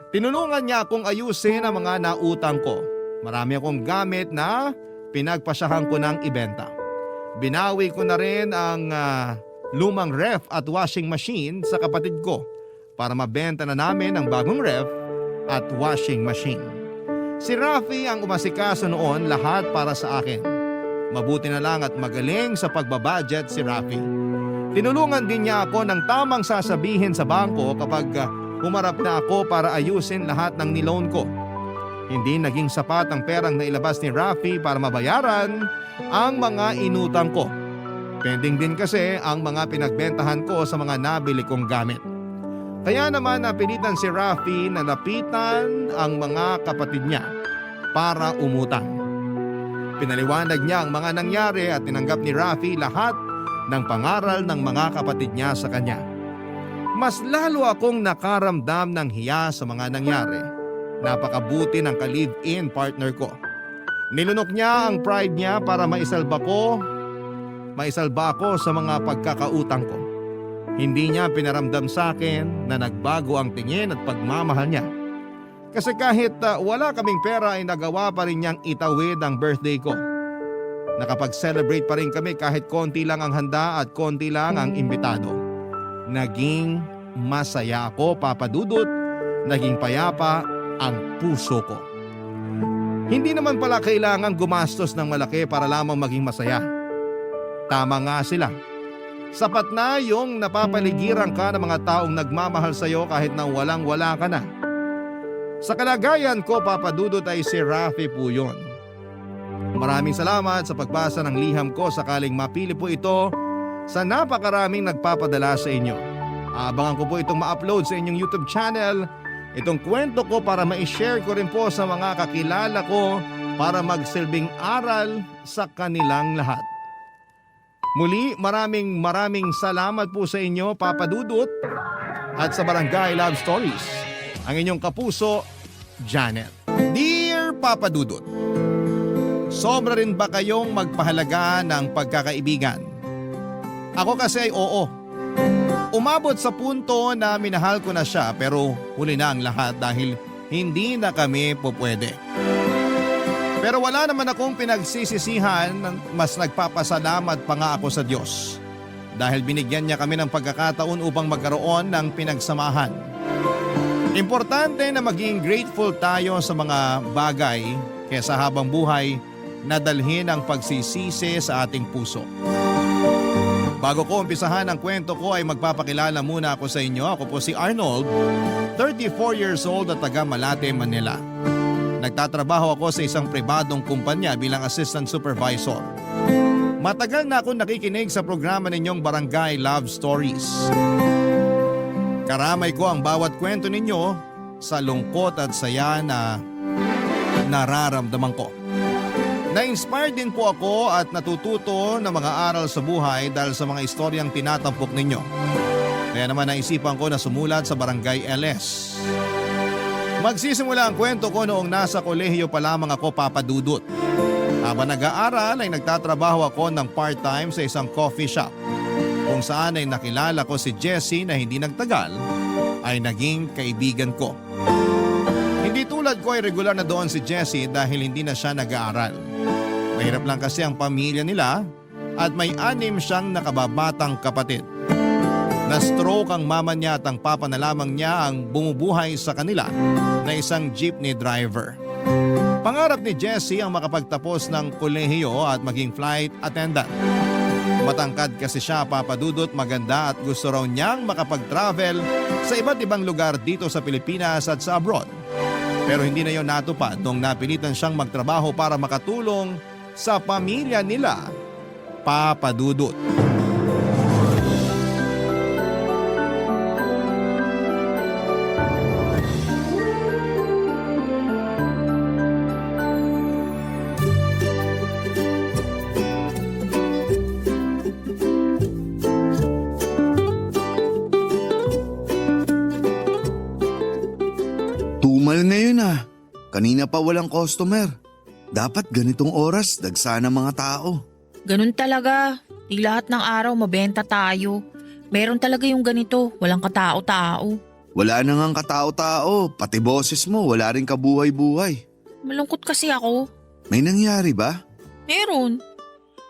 Tinulungan niya akong ayusin ang mga nautang ko. Marami akong gamit na pinagpasyahan ko ng ibenta. Binawi ko na rin ang lumang ref at washing machine sa kapatid ko para mabenta na namin ang bagong ref at washing machine. Si Rafi ang umasikaso noon lahat para sa akin. Mabuti na lang at magaling sa pagbabudget si Rafi. Tinulungan din niya ako ng tamang sasabihin sa bangko kapag humarap na ako para ayusin lahat ng niloan ko. Hindi naging sapat ang perang nailabas ni Rafi para mabayaran ang mga inutang ko. Pending din kasi ang mga pinagbentahan ko sa mga nabili kong gamit. Kaya naman napilitan si Rafi na lapitan ang mga kapatid niya para umutang. Pinaliwanag niya ang mga nangyari at tinanggap ni Rafi lahat ng pangaral ng mga kapatid niya sa kanya. Mas lalo akong nakaramdam ng hiya sa mga nangyari. Napakabuti ng ka-live-in partner ko. Nilunok niya ang pride niya para maisalba ako sa mga pagkakautang ko. Hindi niya pinaramdam sa akin na nagbago ang tingin at pagmamahal niya. Kasi kahit wala kaming pera ay nagawa pa rin niyang itawid ang birthday ko. Nakapag-celebrate pa rin kami kahit konti lang ang handa at konti lang ang imbitado. Naging masaya ako, Papa Dudut. Naging payapa ang puso ko. Hindi naman pala kailangan gumastos ng malaki para lamang maging masaya. Tama nga sila. Sapat na yung napapaligiran ka ng mga taong nagmamahal sa iyo kahit na walang-wala ka na. Sa kalagayan ko, Papa Dudut, ay si Rafi po yun. Maraming salamat sa pagbasa ng liham ko sakaling mapili po ito sa napakaraming nagpapadala sa inyo. Abangan ko po itong ma-upload sa inyong YouTube channel. Itong kwento ko para ma-share ko rin po sa mga kakilala ko para magsilbing aral sa kanilang lahat. Muli, maraming salamat po sa inyo, Papa Dudut, at sa Barangay Love Stories. Ang inyong kapuso, Janet. Dear Papa Dudut, sobra rin ba kayong magpahalaga ng pagkakaibigan? Ako kasi ay oo. Umabot sa punto na minahal ko na siya pero huli na ang lahat dahil hindi na kami pupwede. Pero wala naman akong pinagsisisihan, mas nagpapasalamat pa nga ako sa Diyos dahil binigyan niya kami ng pagkakataon upang magkaroon ng pinagsamahan. Importante na maging grateful tayo sa mga bagay kaysa habang buhay na dalhin ang pagsisisi sa ating puso. Bago ko umpisahan ang kwento ko ay magpapakilala muna ako sa inyo. Ako po si Arnold, 34 years old at taga Malate, Manila. Nagtatrabaho ako sa isang pribadong kumpanya bilang assistant supervisor. Matagal na ako nakikinig sa programa ninyong Barangay Love Stories. Karamay ko ang bawat kwento ninyo sa lungkot at saya na nararamdaman ko. Na-inspired din po ako at natututo ng mga aral sa buhay dahil sa mga istoryang tinatampok ninyo. Kaya naman naisipan ko na sumulat sa Barangay LS. Magsisimula ang kwento ko noong nasa kolehiyo pa lamang ako, Papa Dudut. Habang nag-aaral ay nagtatrabaho ako ng part-time sa isang coffee shop kung saan ay nakilala ko si Jessie na hindi nagtagal ay naging kaibigan ko. Hindi tulad ko ay regular na doon si Jessie dahil hindi na siya nag-aaral. Mahirap lang kasi ang pamilya nila at may 6 siyang nakababatang kapatid. Na-stroke ang mama niya at ang papa na lamang niya ang bumubuhay sa kanila na isang jeepney driver. Pangarap ni Jessie ang makapagtapos ng kolehiyo at maging flight attendant. Matangkad kasi siya, Papa Dudut, maganda at gusto raw niyang makapag-travel sa iba't ibang lugar dito sa Pilipinas at sa abroad. Pero hindi na yon natupad nung napilitan siyang magtrabaho para makatulong sa pamilya nila, Papa Dudut. Tumal ngayon ah. Kanina pa walang customer. Dapat ganitong oras, dagsana mga tao. Ganun talaga. Di lahat ng araw mabenta tayo. Meron talaga yung ganito, walang katao-tao. Wala na ngang katao-tao, pati boses mo wala rin kabuhay-buhay. Malungkot kasi ako. May nangyari ba? Meron.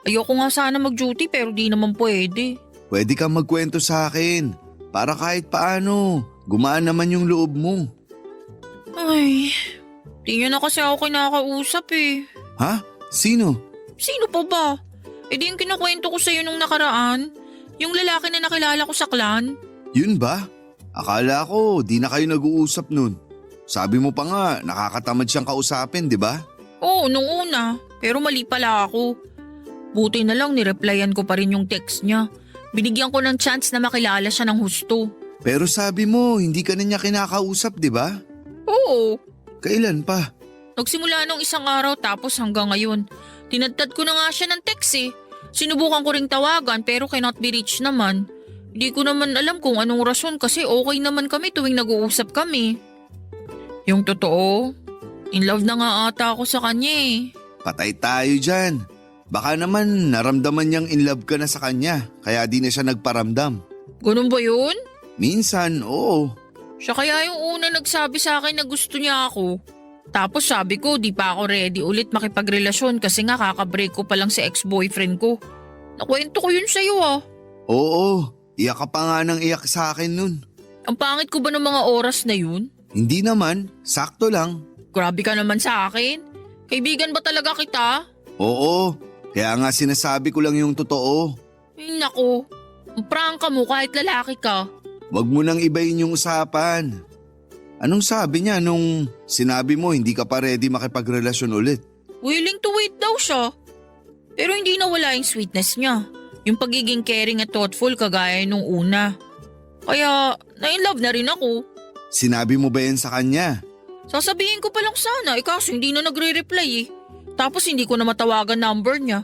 Ayoko nga sana mag-duty pero di naman pwede. Pwede kang magkwento sa akin para kahit paano gumaan naman yung loob mo. Ay, di niya na kasi ako kinakausap eh. Ha? Sino? Sino pa ba? Eh di yung kinukwento ko sa'yo nung nakaraan. Yung lalaki na nakilala ko sa clan. Yun ba? Akala ko di na kayo nag-uusap nun. Sabi mo pa nga nakakatamad siyang kausapin, di ba? Oo, nung una. Pero mali pala ako. Buti na lang nireplyan ko pa rin yung text niya. Binigyan ko ng chance na makilala siya ng husto. Pero sabi mo hindi ka na niya kinakausap, di ba? Oo. Kailan pa? Nagsimula nung isang araw tapos hanggang ngayon. Tinadtad ko na nga siya ng text eh. Sinubukan ko ring tawagan pero cannot be reached naman. Hindi ko naman alam kung anong rason kasi okay naman kami tuwing nag-uusap kami. Yung totoo, in love na nga ata ako sa kanya eh. Patay tayo dyan. Baka naman naramdaman niyang in love ka na sa kanya kaya di na siya nagparamdam. Ganun ba yun? Minsan, oo. Siya kaya yung una nagsabi sa akin na gusto niya ako. Tapos sabi ko di pa ako ready ulit makipagrelasyon kasi nga kakabreak ko pa lang si ex-boyfriend ko. Nakwento ko yun sa'yo ah. Oo, iyak ka pa nga ng iyak sa akin nun. Ang pangit ko ba ng mga oras na yun? Hindi naman, sakto lang. Grabe ka naman sa akin. Kaibigan ba talaga kita? Oo, kaya nga sinasabi ko lang yung totoo. Ay nako, ang prangka mo kahit lalaki ka. Wag mo nang ibayin yung usapan. Anong sabi niya nung sinabi mo hindi ka pa ready makipagrelasyon ulit? Willing to wait daw siya. Pero hindi nawala yung sweetness niya. Yung pagiging caring at thoughtful kagaya nung una. Kaya na-inlove na rin ako. Sinabi mo ba yan sa kanya? Sasabihin ko pa lang sana kaso hindi na nagre-reply eh. Tapos hindi ko na matawagan number niya.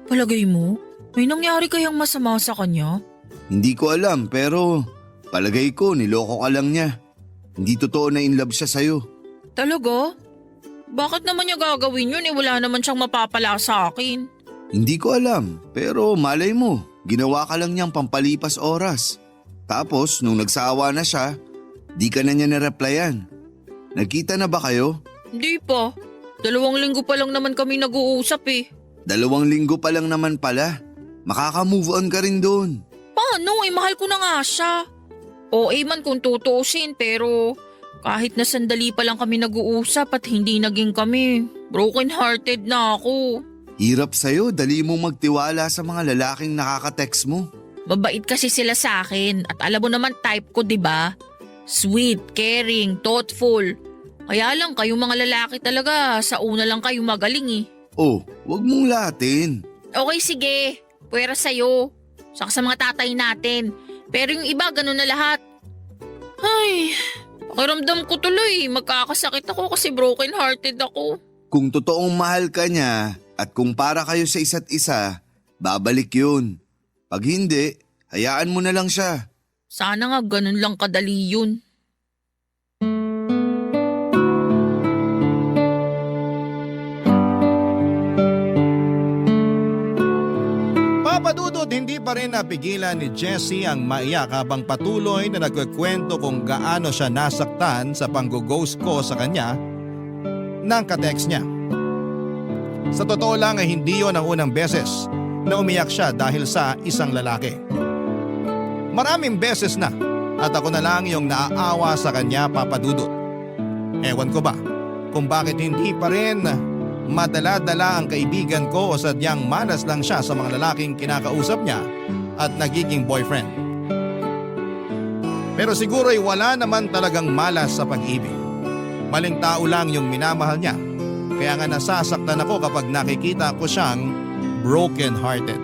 Palagay mo, may nangyari kayang masama sa kanya? Hindi ko alam pero palagay ko niloko ka lang niya. Hindi totoo na in love siya sa'yo. Talaga? Bakit naman niya gagawin yun wala naman siyang mapapala sa akin? Hindi ko alam pero malay mo, ginawa ka lang niyang pampalipas oras. Tapos nung nagsawa na siya, di ka na niya nareplyan. Nagkita na ba kayo? Hindi pa. 2 linggo pa lang naman kami nag-uusap eh. 2 linggo pa lang naman pala. Makaka-move on ka rin doon. Paano? Mahal ko na nga siya. OA man kung tutuusin pero kahit na sandali pa lang kami nag-uusap at hindi naging kami, broken hearted na ako. Hirap sa'yo, dali mo magtiwala sa mga lalaking nakaka-text mo. Mabait kasi sila sa akin at alam mo naman type ko 'di ba? Sweet, caring, thoughtful. Kaya lang kayong mga lalaki talaga sa una lang kayo magaling eh. Oh, wag mong latin. Okay sige, pwera sa'yo. Saka sa mga tatay natin. Pero yung iba ganun na lahat. Ay, pakiramdam ko tuloy. Magkakasakit ako kasi broken hearted ako. Kung totoong mahal ka niya at kung para kayo sa isa't isa, babalik yun. Pag hindi, hayaan mo na lang siya. Sana nga ganun lang kadali yun. Papadudot hindi pa rin napigilan ni Jessie ang maiyak habang patuloy na nagkukwento kung gaano siya nasaktan sa pang-ghost ko sa kanya ng katext niya. Sa totoo lang ay hindi yon ang unang beses na umiyak siya dahil sa isang lalaki. Maraming beses na at ako na lang yung naaawa sa kanya, Papadudot. Ewan ko ba kung bakit hindi pa rin madala-dala ang kaibigan ko o sadyang malas lang siya sa mga lalaking kinakausap niya at nagiging boyfriend. Pero siguro ay wala naman talagang malas sa pag-ibig. Maling tao lang yung minamahal niya. Kaya nga nasasaktan ako kapag nakikita ko siyang broken-hearted.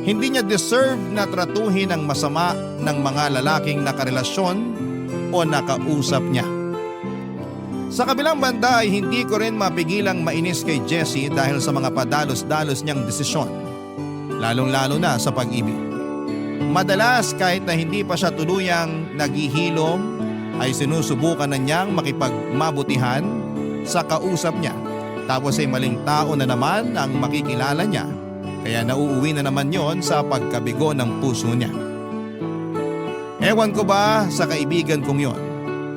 Hindi niya deserve na tratuhin ang masama ng mga lalaking nakarelasyon o nakausap niya. Sa kabilang banda ay hindi ko rin mapigilang mainis kay Jessie dahil sa mga padalos-dalos niyang desisyon. Lalong-lalo na sa pag-ibig. Madalas kahit na hindi pa siya tuluyang naghihilom ay sinusubukan na niyang makipagmabutihan sa kausap niya. Tapos ay maling tao na naman ang makikilala niya. Kaya nauuwi na naman yon sa pagkabigo ng puso niya. Ewan ko ba sa kaibigan kong yon.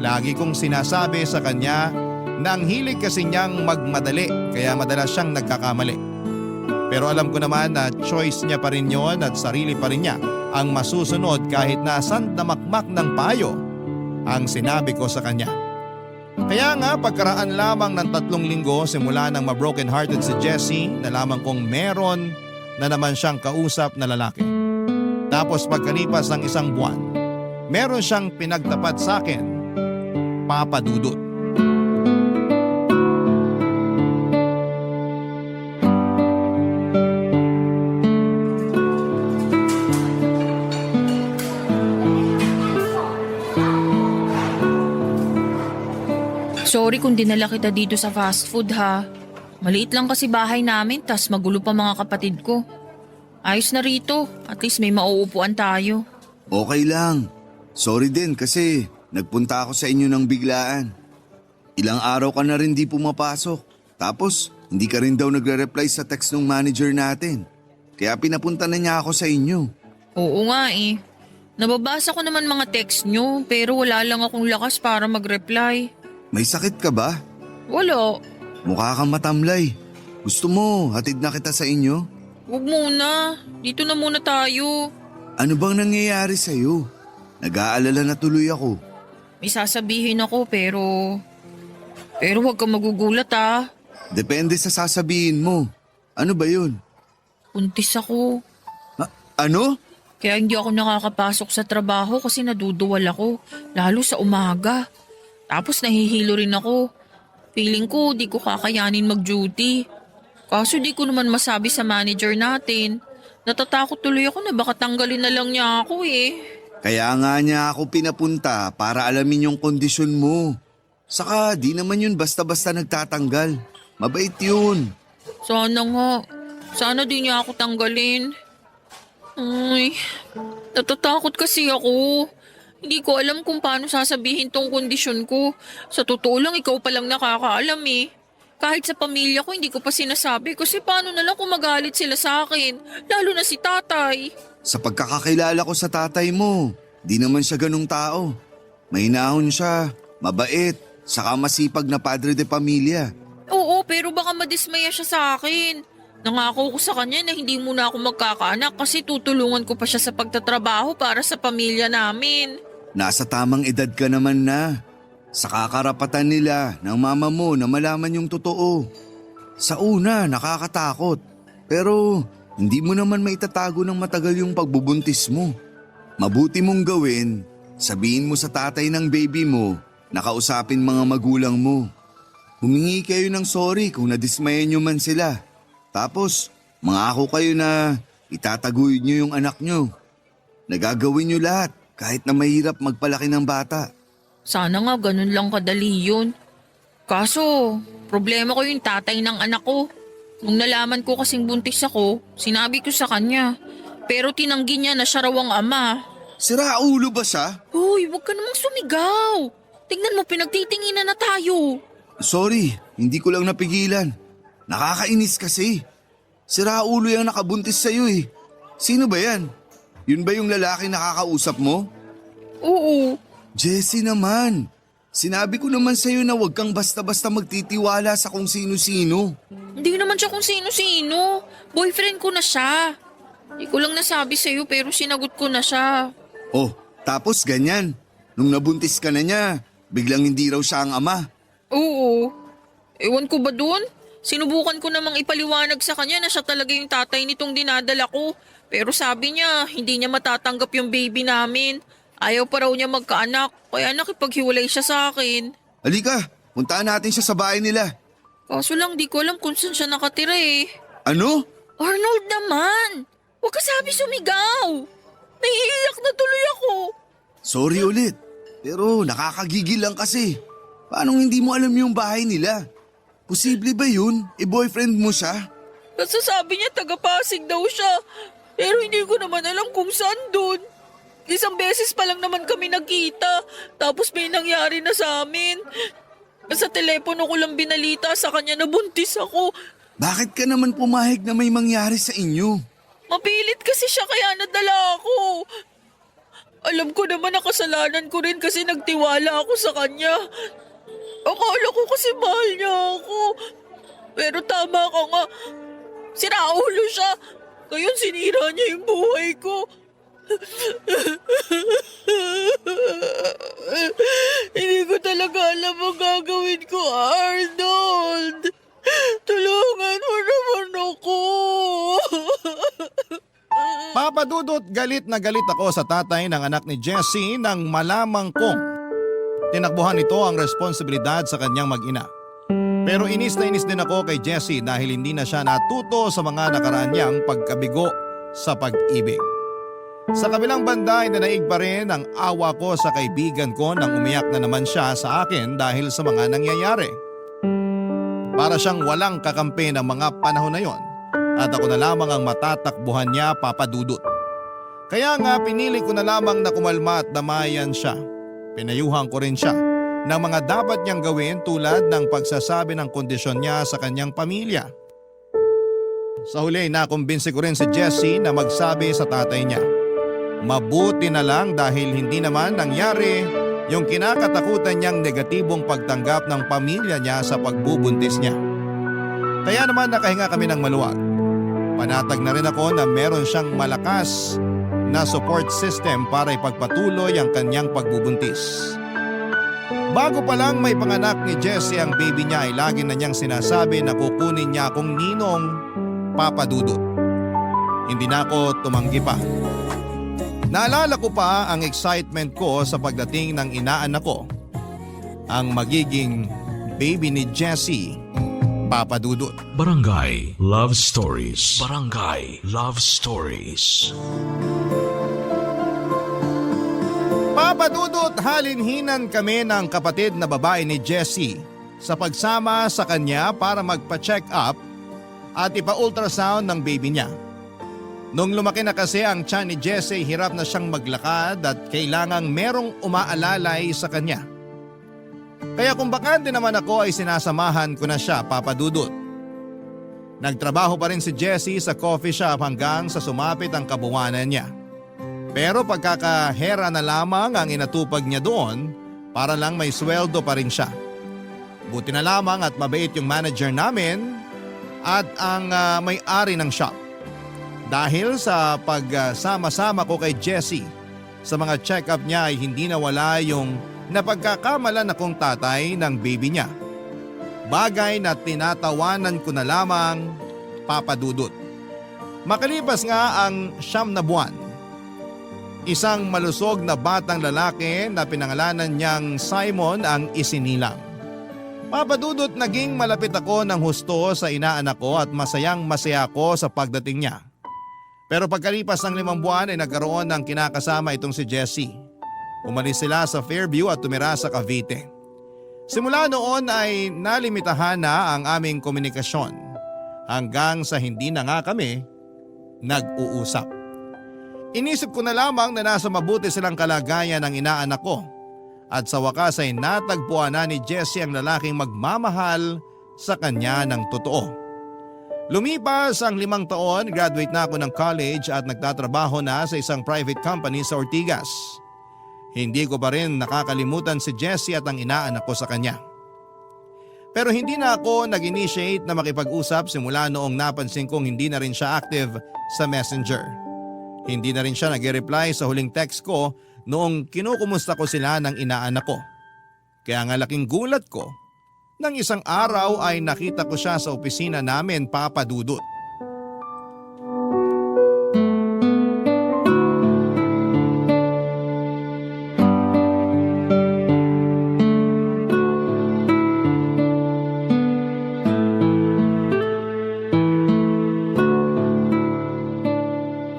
Lagi kong sinasabi sa kanya na ang hilig kasi niyang magmadali kaya madalas siyang nagkakamali. Pero alam ko naman na choice niya pa rin yon at sarili pa rin niya ang masusunod kahit na sandamakmak ng payo ang sinabi ko sa kanya. Kaya nga pagkaraan lamang ng 3 linggo simula nang ma-broken hearted si Jessie, nalaman kong meron na naman siyang kausap na lalaki. Tapos pagkalipas ng 1 buwan, meron siyang pinagtapat sa akin, Papa Dudut. Sorry kung dinala kita dito sa fast food ha. Maliit lang kasi bahay namin tas magulo pa mga kapatid ko. Ayos na rito, at least may mauupuan tayo. Okay lang. Sorry din kasi nagpunta ako sa inyo ng biglaan. Ilang araw ka na rin di pumapasok. Tapos hindi ka rin daw nagre-reply sa text ng manager natin. Kaya pinapunta na niya ako sa inyo. Oo nga eh. Nababasa ko naman mga text nyo pero wala lang akong lakas para mag-reply. May sakit ka ba? Wala. Mukha kang matamlay. Gusto mo, hatid na kita sa inyo? Huwag muna. Dito na muna tayo. Ano bang nangyayari sa'yo? Nag-aalala na tuloy ako. May sasabihin ako pero huwag kang magugulat ah. Depende sa sasabihin mo. Ano ba yun? Buntis ako. Ano? Kaya hindi ako nakakapasok sa trabaho kasi naduduwal ako. Lalo sa umaga. Tapos nahihilo rin ako. Feeling ko di ko kakayanin mag-duty. Kaso di ko naman masabi sa manager natin. Natatakot tuloy ako na baka tanggalin na lang niya ako eh. Kaya nga niya ako pinapunta para alamin yung kondisyon mo. Saka di naman yun basta-basta nagtatanggal. Mabait yun. Sana nga. Sana di niya ako tanggalin. Ay, natatakot kasi ako. Hindi ko alam kung paano sasabihin tong kondisyon ko. Sa totoo lang, ikaw pa lang nakakaalam eh. Kahit sa pamilya ko, hindi ko pa sinasabi kasi paano na lang kung magalit sila sa akin. Lalo na si tatay. Sa pagkakakilala ko sa tatay mo, di naman siya ganung tao. Mahinahon siya, mabait, saka masipag na padre de pamilya. Oo, pero baka madismaya siya sa akin. Nangako ko sa kanya na hindi muna ako magkakaanak kasi tutulungan ko pa siya sa pagtatrabaho para sa pamilya namin. Nasa tamang edad ka naman na. Sa kakarapatan nila ng mama mo na malaman yung totoo. Sa una, nakakatakot. Pero hindi mo naman maitatago ng matagal yung pagbubuntis mo. Mabuti mong gawin, sabihin mo sa tatay ng baby mo na kausapin mga magulang mo. Humingi kayo ng sorry kung nadismayan nyo man sila. Tapos, mangako kayo na itataguyod nyo yung anak nyo. Nagagawin nyo lahat kahit na mahirap magpalaki ng bata. Sana nga ganun lang kadali yun. Kaso, problema ko yung tatay ng anak ko. Nung nalaman ko kasing buntis ako, sinabi ko sa kanya. Pero tinanggi niya na siya raw ang ama. Sira ulo ba siya? Uy, huwag ka namang sumigaw. Tingnan mo, pinagtitinginan na tayo. Sorry, hindi ko lang napigilan. Nakakainis kasi. Sira ulo yung nakabuntis sa'yo eh. Sino ba yan? Yun ba yung lalaki nakakausap mo? Oo. Jessie naman. Sinabi ko naman sa'yo na huwag kang basta-basta magtitiwala sa kung sino-sino. Hindi naman siya kung sino-sino. Boyfriend ko na siya. Hindi ko lang nasabi sa'yo pero sinagot ko na siya. Oh, tapos ganyan. Nung nabuntis ka na niya, biglang hindi raw siya ang ama. Oo. Ewan ko ba dun? Sinubukan ko namang ipaliwanag sa kanya na siya talaga yung tatay nitong dinadala ko. Pero sabi niya, hindi niya matatanggap yung baby namin. Ayaw pa raw niya magkaanak, kaya nakipaghiwalay siya sa akin. Halika, puntaan natin siya sa bahay nila. Kaso lang di ko alam kung saan siya nakatira eh. Ano? Arnold naman! Huwag ka sabi sumigaw! Naiiyak na tuloy ako. Sorry ulit, pero nakakagigil lang kasi. Paano hindi mo alam yung bahay nila? Posible ba yun? Boyfriend mo siya? Kasi sabi niya taga-Pasig daw siya. Pero hindi ko naman alam kung saan doon. Isang beses pa lang naman kami nagkita. Tapos may nangyari na sa amin. Sa telepono ko lang binalita sa kanya na buntis ako. Bakit ka naman pumahig na may mangyari sa inyo? Mapilit kasi siya kaya nadala ako. Alam ko naman na kasalanan ko rin kasi nagtiwala ako sa kanya. Akala ko kasi mahal niya ako. Pero tama ka nga. Sinaulo siya. Ngayon sinira niya yung buhay ko. Hindi ko talaga alam ang gagawin ko, Arnold. Tulungan mo naman ako. Papa Dudut, galit na galit ako sa tatay ng anak ni Jessie nang malamang kong tinakbuhan nito ang responsibilidad sa kanyang mag-ina. Pero inis na inis din ako kay Jessie dahil hindi na siya natuto sa mga nakaraan niyang pagkabigo sa pag-ibig. Sa kabilang banda ay nanaig pa rin ang awa ko sa kaibigan ko nang umiyak na naman siya sa akin dahil sa mga nangyayari. Para siyang walang kakampi ng mga panahon na yon at ako na lamang ang matatakbuhan niya, Papa Dudut. Kaya nga pinili ko na lamang na kumalma at damayan siya. Pinayuhan ko rin siya ng mga dapat niyang gawin tulad ng pagsasabi ng kondisyon niya sa kanyang pamilya. Sa huli nakumbinsi ko rin si Jessie na magsabi sa tatay niya. Mabuti na lang dahil hindi naman nangyari yung kinakatakutan niyang negatibong pagtanggap ng pamilya niya sa pagbubuntis niya. Kaya naman nakahinga kami ng maluwag. Panatag na rin ako na meron siyang malakas na support system para ipagpatuloy ang kanyang pagbubuntis. Bago pa lang may panganak ni Jessie ang baby niya ay lagi na niyang sinasabi na kukunin niya akong ninong, Papa Dudut. Hindi na ako tumanggi pa. Naalala ko pa ang excitement ko sa pagdating ng inaanak ko, ang magiging baby ni Jessie, Papa Dudut. Barangay Love Stories. Barangay Love Stories. Papa Dudut, halinhinan kami ng kapatid na babae ni Jessie sa pagsama sa kanya para magpa-check up at ipa-ultrasound ng baby niya. Nung lumaki na kasi ang tiyan ni Jessie, hirap na siyang maglakad at kailangang merong umaalalay sa kanya. Kaya kung bakante naman ako ay sinasamahan ko na siya, Papa Dudut. Nagtrabaho pa rin si Jessie sa coffee shop hanggang sa sumapit ang kabuwanan niya. Pero pagkakahera na lamang ang inatupag niya doon para lang may sweldo pa rin siya. Buti na lamang at mabait yung manager namin at ang may-ari ng shop. Dahil sa pagsama-sama ko kay Jessie, sa mga check-up niya ay hindi nawala yung napagkakamalan akong tatay ng baby niya. Bagay na tinatawanan ko na lamang, Papa Dudut. Makalipas nga ang 9 na buwan, isang malusog na batang lalaki na pinangalanan niyang Simon ang isinilang. Papa Dudut, naging malapit ako ng husto sa inaanak ko at masayang masaya ako sa pagdating niya. Pero pagkalipas ng 5 buwan ay nagkaroon ng kinakasama itong si Jessie. Umalis sila sa Fairview at tumira sa Cavite. Simula noon ay nalimitahan na ang aming komunikasyon hanggang sa hindi na nga kami nag-uusap. Inisip ko na lamang na nasa mabuti silang kalagayan ng inaanak ko at sa wakas ay natagpuan na ni Jessie ang lalaking magmamahal sa kanya ng totoo. Lumipas ang 5 taon, graduate na ako ng college at nagtatrabaho na sa isang private company sa Ortigas. Hindi ko pa rin nakakalimutan si Jessie at ang inaanak ko sa kanya. Pero hindi na ako nag-initiate na makipag-usap simula noong napansin kong hindi na rin siya active sa Messenger. Hindi na rin siya nag-reply sa huling text ko noong kinukumusta ko sila ng inaanak ko. Kaya nga laking gulat ko, nang isang araw ay nakita ko siya sa opisina namin, Papa Dudut.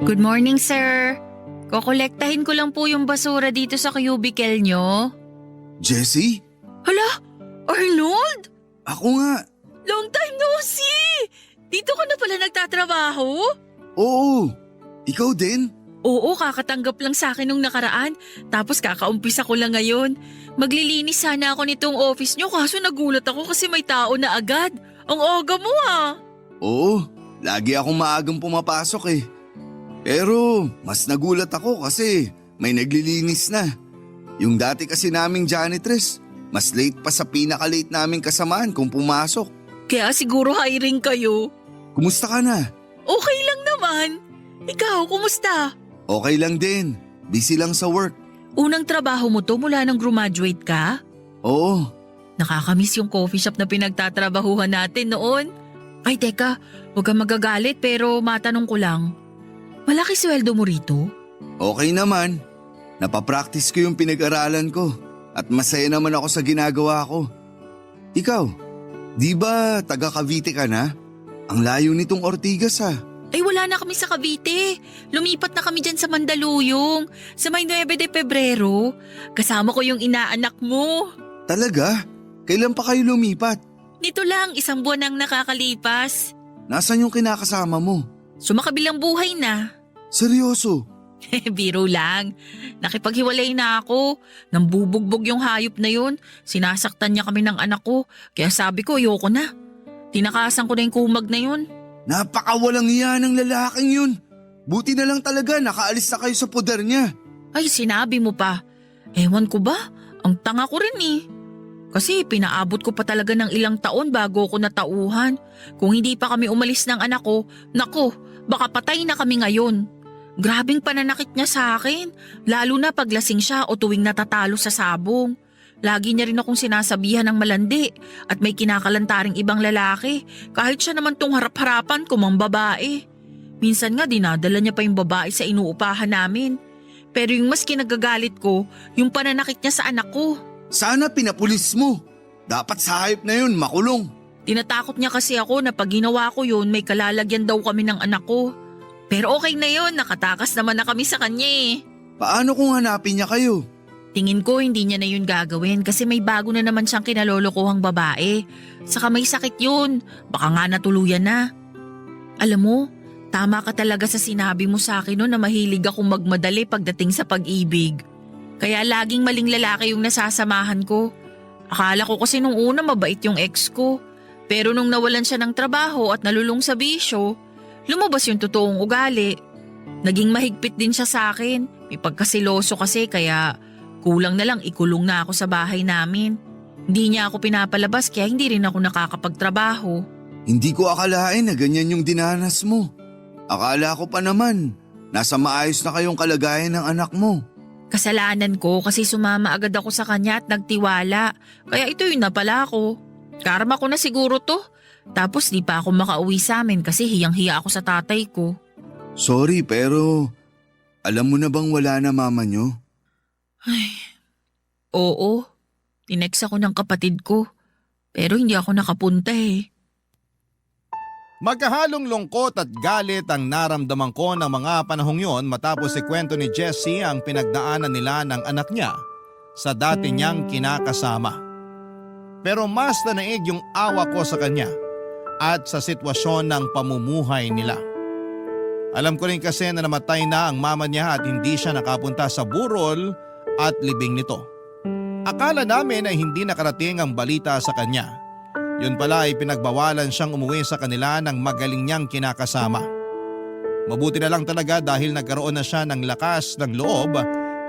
Good morning, sir. Kokolektahin ko lang po yung basura dito sa cubicle nyo. Jessie? Hala, Arnold! Ako nga. Long time no see! Dito ka na pala nagtatrabaho? Oo. Ikaw din? Oo, kakatanggap lang sa akin nung nakaraan. Tapos kakaumpisa ko lang ngayon. Maglilinis sana ako nitong office nyo kaso nagulat ako kasi may tao na agad. Ang aga mo ah. Oo. Lagi akong maagang pumapasok eh. Pero mas nagulat ako kasi may naglilinis na. Yung dati kasi naming janitress, mas late pa sa pinaka-late naming kasamaan kung pumasok. Kaya siguro hiring kayo. Kumusta ka na? Okay lang naman. Ikaw, kumusta? Okay lang din. Busy lang sa work. Unang trabaho mo to mula nang graduate ka? Oo, Nakakamiss yung coffee shop na pinagtatrabahuhan natin noon. Ay teka, huwag kang magagalit pero matanong ko lang. Malaki sweldo mo rito? okay naman. Napapractice ko yung pinag-aralan ko at masaya naman ako sa ginagawa ko. Ikaw, di ba taga Cavite ka na? Ang layo nitong Ortigas ah. Ay wala na kami sa Cavite. Lumipat na kami dyan sa Mandaluyong, sa may 9 de Pebrero. Kasama ko yung inaanak mo. Talaga? Kailan pa kayo lumipat? Nito lang, 1 buwan nang nakakalipas. Nasaan yung kinakasama mo? Sumakabilang buhay na. Seryoso? Biro lang. Nakipaghiwalay na ako. Nambubugbog yung hayop na yun. Sinasaktan niya kami ng anak ko. Kaya sabi ko, ayoko na. Tinakasan ko na yung kumag na yun. Napakawalang iya ng lalaking yun. Buti na lang talaga nakaalis na kayo sa poder niya. Ay, sinabi mo pa. Ewan ko ba? Ang tanga ko rin eh. Kasi pinaabot ko pa talaga ng ilang taon bago ko natauhan. Kung hindi pa kami umalis ng anak ko, nako, baka patay na kami ngayon. Grabing pananakit niya sa akin, lalo na paglasing siya o tuwing natatalo sa sabong. Lagi niya rin akong sinasabihan ng malandi at may kinakalantaring ibang lalaki kahit siya naman tong harap-harapan ko mang babae. Minsan nga dinadala niya pa yung babae sa inuupahan namin. Pero yung mas kinagagalit ko, yung pananakit niya sa anak ko. Sana pinapulis mo. Dapat sa hayop na yun makulong. Tinatakot niya kasi ako na pag ginawa ko yun may kalalagyan daw kami ng anak ko. Pero okay na yun, nakatakas naman na kami sa kanya eh. Paano kung hanapin niya kayo? Tingin ko hindi niya na yun gagawin kasi may bago na naman siyang kinalolokohang babae. Saka may sakit yun, baka nga natuluyan na. Alam mo, tama ka talaga sa sinabi mo sa akin no na mahilig akong magmadali pagdating sa pag-ibig. Kaya laging maling lalaki yung nasasamahan ko. Akala ko kasi nung una mabait yung ex ko. Pero nung nawalan siya ng trabaho at nalulung sa bisyo, lumabas yung totoong ugali. Naging mahigpit din siya sa akin. May pagkasiloso kasi kaya kulang na lang ikulong na ako sa bahay namin. Hindi niya ako pinapalabas kaya hindi rin ako nakakapagtrabaho. Hindi ko akalain na ganyan yung dinanas mo. Akala ko pa naman, nasa maayos na kayong kalagayan ng anak mo. Kasalanan ko kasi sumama agad ako sa kanya at nagtiwala. Kaya ito yun na pala ako. Karma ko na siguro to. Tapos di pa ako makauwi sa amin kasi hiyang-hiya ako sa tatay ko. Sorry pero alam mo na bang wala na mama nyo? Ay, oo. Tinex ako ng kapatid ko. Pero hindi ako nakapunta eh. Magkahalong lungkot at galit ang naramdaman ko ng mga panahong yon matapos ikwento ni Jessie ang pinagdaanan nila ng anak niya sa dati niyang kinakasama. Pero mas nanaig yung awa ko sa kanya at sa sitwasyon ng pamumuhay nila. Alam ko rin kasi na namatay na ang mama niya at hindi siya nakapunta sa burol at libing nito. Akala namin ay hindi nakarating ang balita sa kanya. Yun pala ay pinagbawalan siyang umuwi sa kanila ng magaling niyang kinakasama. Mabuti na lang talaga dahil nagkaroon na siya ng lakas ng loob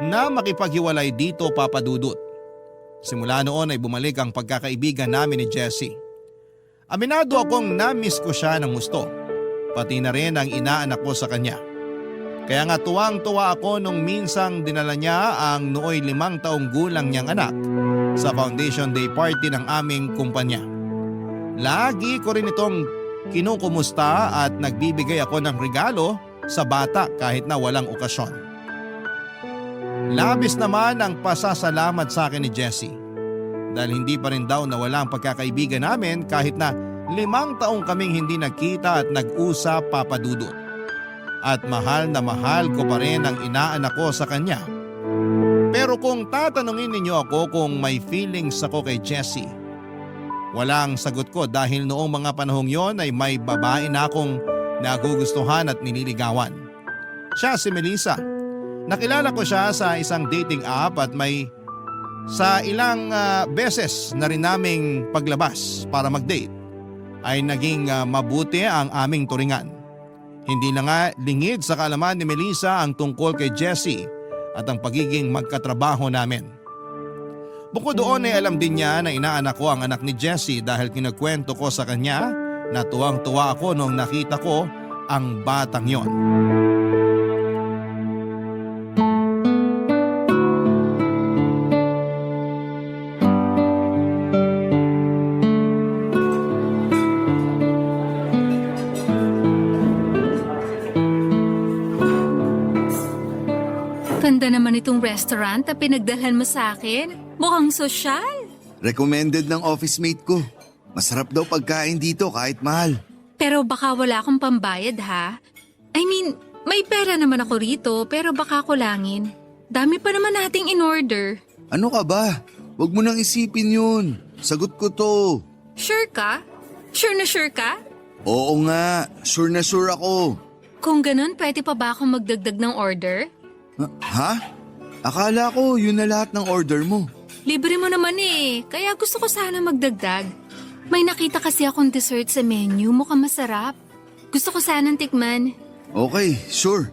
na makipaghiwalay dito, Papa Dudut. Simula noon ay bumalik ang pagkakaibigan namin ni Jessie. Aminado akong na-miss ko siya ng gusto, pati na rin ang inaanak ko sa kanya. Kaya nga tuwang-tuwa ako nung minsang dinala niya ang nooy 5 taong gulang niyang anak sa Foundation Day party ng aming kumpanya. Lagi ko rin itong kinukumusta at nagbibigay ako ng regalo sa bata kahit na walang okasyon. Labis naman ang pasasalamat sa akin ni Jessie dahil hindi pa rin daw nawala ang pagkakaibigan namin kahit na 5 taong kaming hindi nagkita at nag-usap, Papa Dudut. At mahal na mahal ko pa rin ang inaanak ko sa kanya. Pero kung tatanungin ninyo ako kung may feelings ako kay Jessie, walang sagot ko dahil noong mga panahong yon ay may babae na akong nagugustuhan at nililigawan. Siya si Melissa. Nakilala ko siya sa isang dating app at may sa ilang beses na rin naming paglabas para mag-date ay naging mabuti ang aming turingan. Hindi na nga lingid sa kaalaman ni Melissa ang tungkol kay Jessie at ang pagiging magkatrabaho namin. Bukod doon ay alam din niya na inaanak ko ang anak ni Jessie dahil kinagkwento ko sa kanya na tuwang-tuwa ako nung nakita ko ang batang yon. Ganda naman itong restaurant na pinagdalhan mo sa akin. Mukhang sosyal. Recommended ng office mate ko. Masarap daw pagkain dito kahit mahal. Pero baka wala akong pambayad ha. I mean, may pera naman ako rito pero baka kulangin. Dami pa naman nating in-order. Ano ka ba? Huwag mo nang isipin yun. Sagot ko to. Sure ka? Sure na sure ka? Oo nga, sure na sure ako. Kung ganun, pwede pa ba akong magdagdag ng order? Ha? Akala ko yun na lahat ng order mo. Libre mo naman eh, kaya gusto ko sana magdagdag. May nakita kasi akong dessert sa menu, mukhang masarap. Gusto ko sanang tikman. Okay, sure.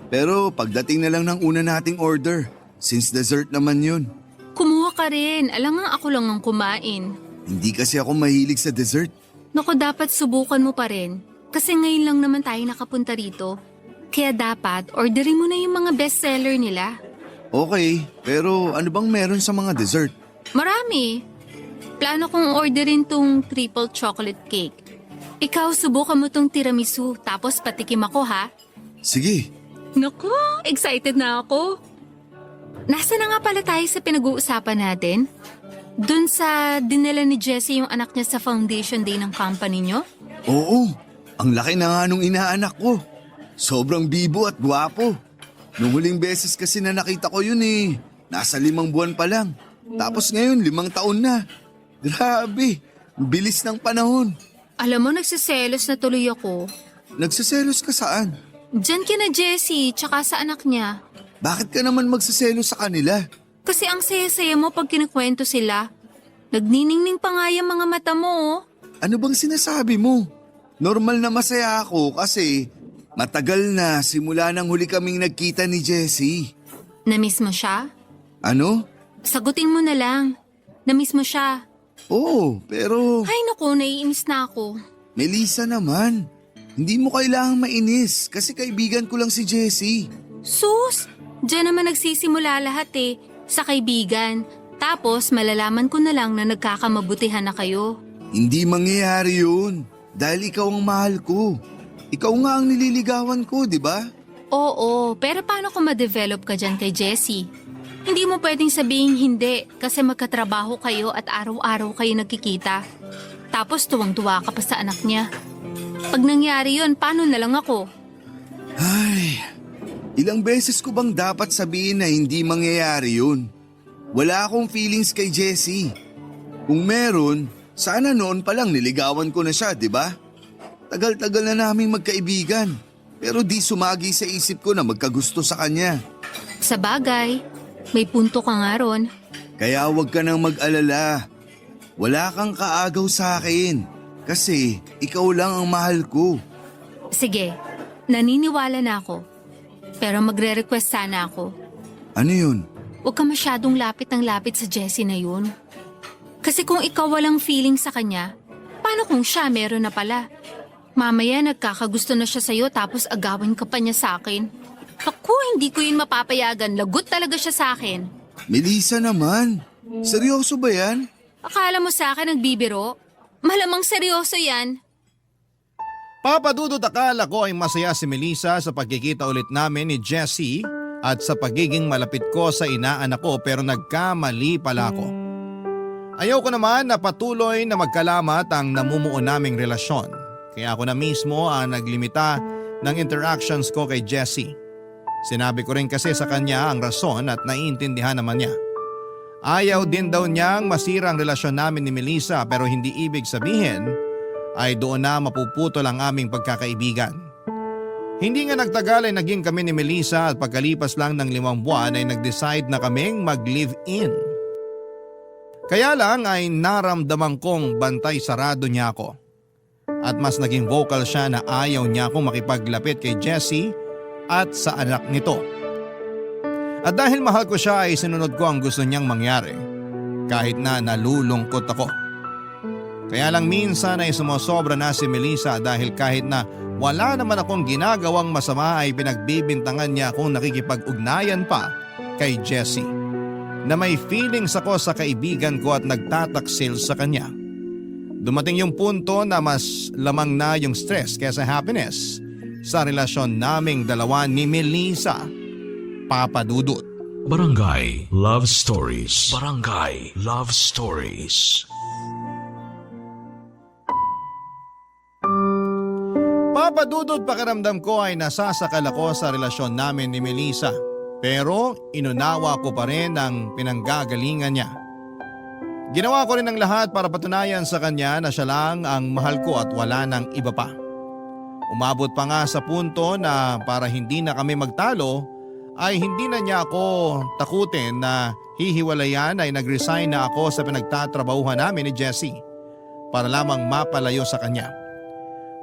Pero pagdating na lang ng una nating order, since dessert naman yun. Kumuha ka rin, alam nga ako lang ang kumain. Hindi kasi ako mahilig sa dessert. Naku, dapat subukan mo pa rin. Kasi ngayon lang naman tayo nakapunta rito. Kaya dapat orderin mo na yung mga bestseller nila. Okay, pero ano bang meron sa mga dessert? Marami. Plano kong orderin tong triple chocolate cake. Ikaw, subukan mo tong tiramisu, tapos patikim ako ha. Sige. Naku, excited na ako. Nasa na nga pala tayo sa pinag-uusapan natin? Doon sa dinala ni Jessie yung anak niya sa foundation day ng company niyo? Oo, ang laki na nga nung inaanak ko. Sobrang bibo at gwapo. Nung huling beses kasi na nakita ko yun nasa 5 buwan pa lang. Tapos ngayon 5 taon na. Grabe, bilis ng panahon. Alam mo, nagsiselos na tuloy ako. Nagsiselos ka saan? Diyan kina Jessie, tsaka sa anak niya. Bakit ka naman magsiselos sa kanila? Kasi ang saya-saya mo pag kinikwento sila. Nagniningning pa nga yung mga mata mo oh. Ano bang sinasabi mo? Normal na masaya ako kasi matagal na simula nang huli kaming nagkita ni Jessie. Namiss mo siya? Ano? Sagutin mo na lang. Namiss mo siya. Oo, pero Ay naku, naiinis na ako. Melissa naman. Hindi mo kailangang mainis kasi kaibigan ko lang si Jessie. Sus, diyan naman nagsisimula lahat eh. Sa kaibigan. Tapos malalaman ko na lang na nagkakamabutihan na kayo. Hindi mangyayari yun dahil ikaw ang mahal ko. Ikaw nga ang nililigawan ko, di ba? Oo, pero paano kung ma-develop ka dyan kay Jessie? Hindi mo pwedeng sabihin hindi kasi magkatrabaho kayo at araw-araw kayo nagkikita. Tapos tuwang-tuwa ka pa sa anak niya. Pag nangyari yun, paano na lang ako? Ay, ilang beses ko bang dapat sabihin na hindi mangyayari yun? Wala akong feelings kay Jessie. Kung meron, sana noon pa lang niligawan ko na siya, di ba? Tagal-tagal na naming magkaibigan. Pero di sumagi sa isip ko na magkagusto sa kanya. Sa bagay, may punto ka nga ron. Kaya huwag ka nang mag-alala. Wala kang kaagaw sa akin. Kasi ikaw lang ang mahal ko. Sige, naniniwala na ako. Pero magre-request sana ako. Ano yun? Huwag ka masyadong lapit ng lapit sa Jessie na yun. Kasi kung ikaw walang feeling sa kanya, paano kung siya meron na pala? Mamaya nagkakagusto na siya sa'yo tapos agawin ka pa niya sa akin. Ako, hindi ko yun mapapayagan. Lagot talaga siya sa akin. Melissa naman. Seryoso ba yan? Akala mo sa akin nagbibiro? Malamang seryoso yan. Papadudod akala ko ay masaya si Melissa sa pagkikita ulit namin ni Jessie at sa pagiging malapit ko sa inaanak ko pero nagkamali pala ako. Ayaw ko naman na patuloy na magkalamat ang namumuo naming relasyon. Kaya ako na mismo ang naglimita ng interactions ko kay Jessie. Sinabi ko rin kasi sa kanya ang rason at naiintindihan naman niya. Ayaw din daw niyang masira ang relasyon namin ni Melissa pero hindi ibig sabihin ay doon na mapuputol ang aming pagkakaibigan. Hindi nga nagtagal ay naging kami ni Melissa at pagkalipas lang ng 5 buwan ay nag-decide na kaming mag-live-in. Kaya lang ay naramdaman kong bantay sarado niya ako. At mas naging vocal siya na ayaw niya akong makipaglapit kay Jessie at sa anak nito. At dahil mahal ko siya ay sinunod ko ang gusto niyang mangyari kahit na nalulungkot ako. Kaya lang minsan ay sumosobra na si Melissa dahil kahit na wala naman akong ginagawang masama ay pinagbibintangan niya akong nakikipag-ugnayan pa kay Jessie. Na may feelings ako sa kaibigan ko at nagtataksil sa kanya. Dumating yung punto na mas lamang na yung stress kaysa happiness sa relasyon naming dalawa ni Melissa. Papa Dudut. Barangay Love Stories. Barangay Love Stories. Papa Dudut, pakiramdam ko ay nasasakal ako sa relasyon namin ni Melissa. Pero inunawa ko pa rin ang pinanggagalingan niya. Ginawa ko rin ang lahat para patunayan sa kanya na siya lang ang mahal ko at wala nang iba pa. Umabot pa nga sa punto na para hindi na kami magtalo ay hindi na niya ako takutin na hihiwalayan ay nag-resign na ako sa pinagtatrabahuhan namin ni Jessie para lamang mapalayo sa kanya.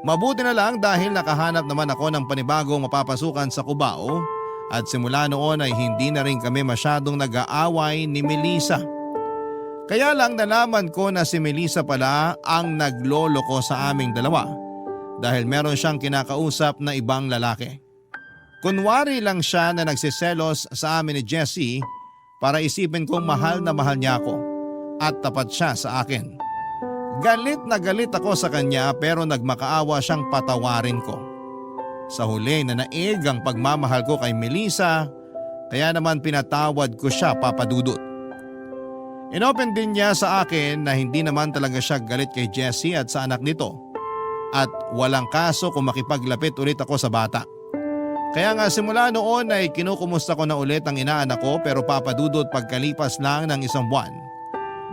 Mabuti na lang dahil nakahanap naman ako ng panibagong mapapasukan sa Cubao at simula noon ay hindi na rin kami masyadong nag-aaway ni Melissa. Kaya lang nalaman ko na si Melissa pala ang nagloloko sa aming dalawa dahil meron siyang kinakausap na ibang lalaki. Kunwari lang siya na nagsiselos sa amin ni Jessie para isipin kong mahal na mahal niya ako at tapat siya sa akin. Galit na galit ako sa kanya pero nagmakaawa siyang patawarin ko. Sa huli na naig ang pagmamahal ko kay Melissa kaya naman pinatawad ko siya, Papa Dudut. Inopen din niya sa akin na hindi naman talaga siya galit kay Jessie at sa anak nito at walang kaso kung makipaglapit ulit ako sa bata. Kaya nga simula noon ay kinukumusta ko na ulit ang inaanak ko pero Papa Dudut pagkalipas lang ng isang buwan.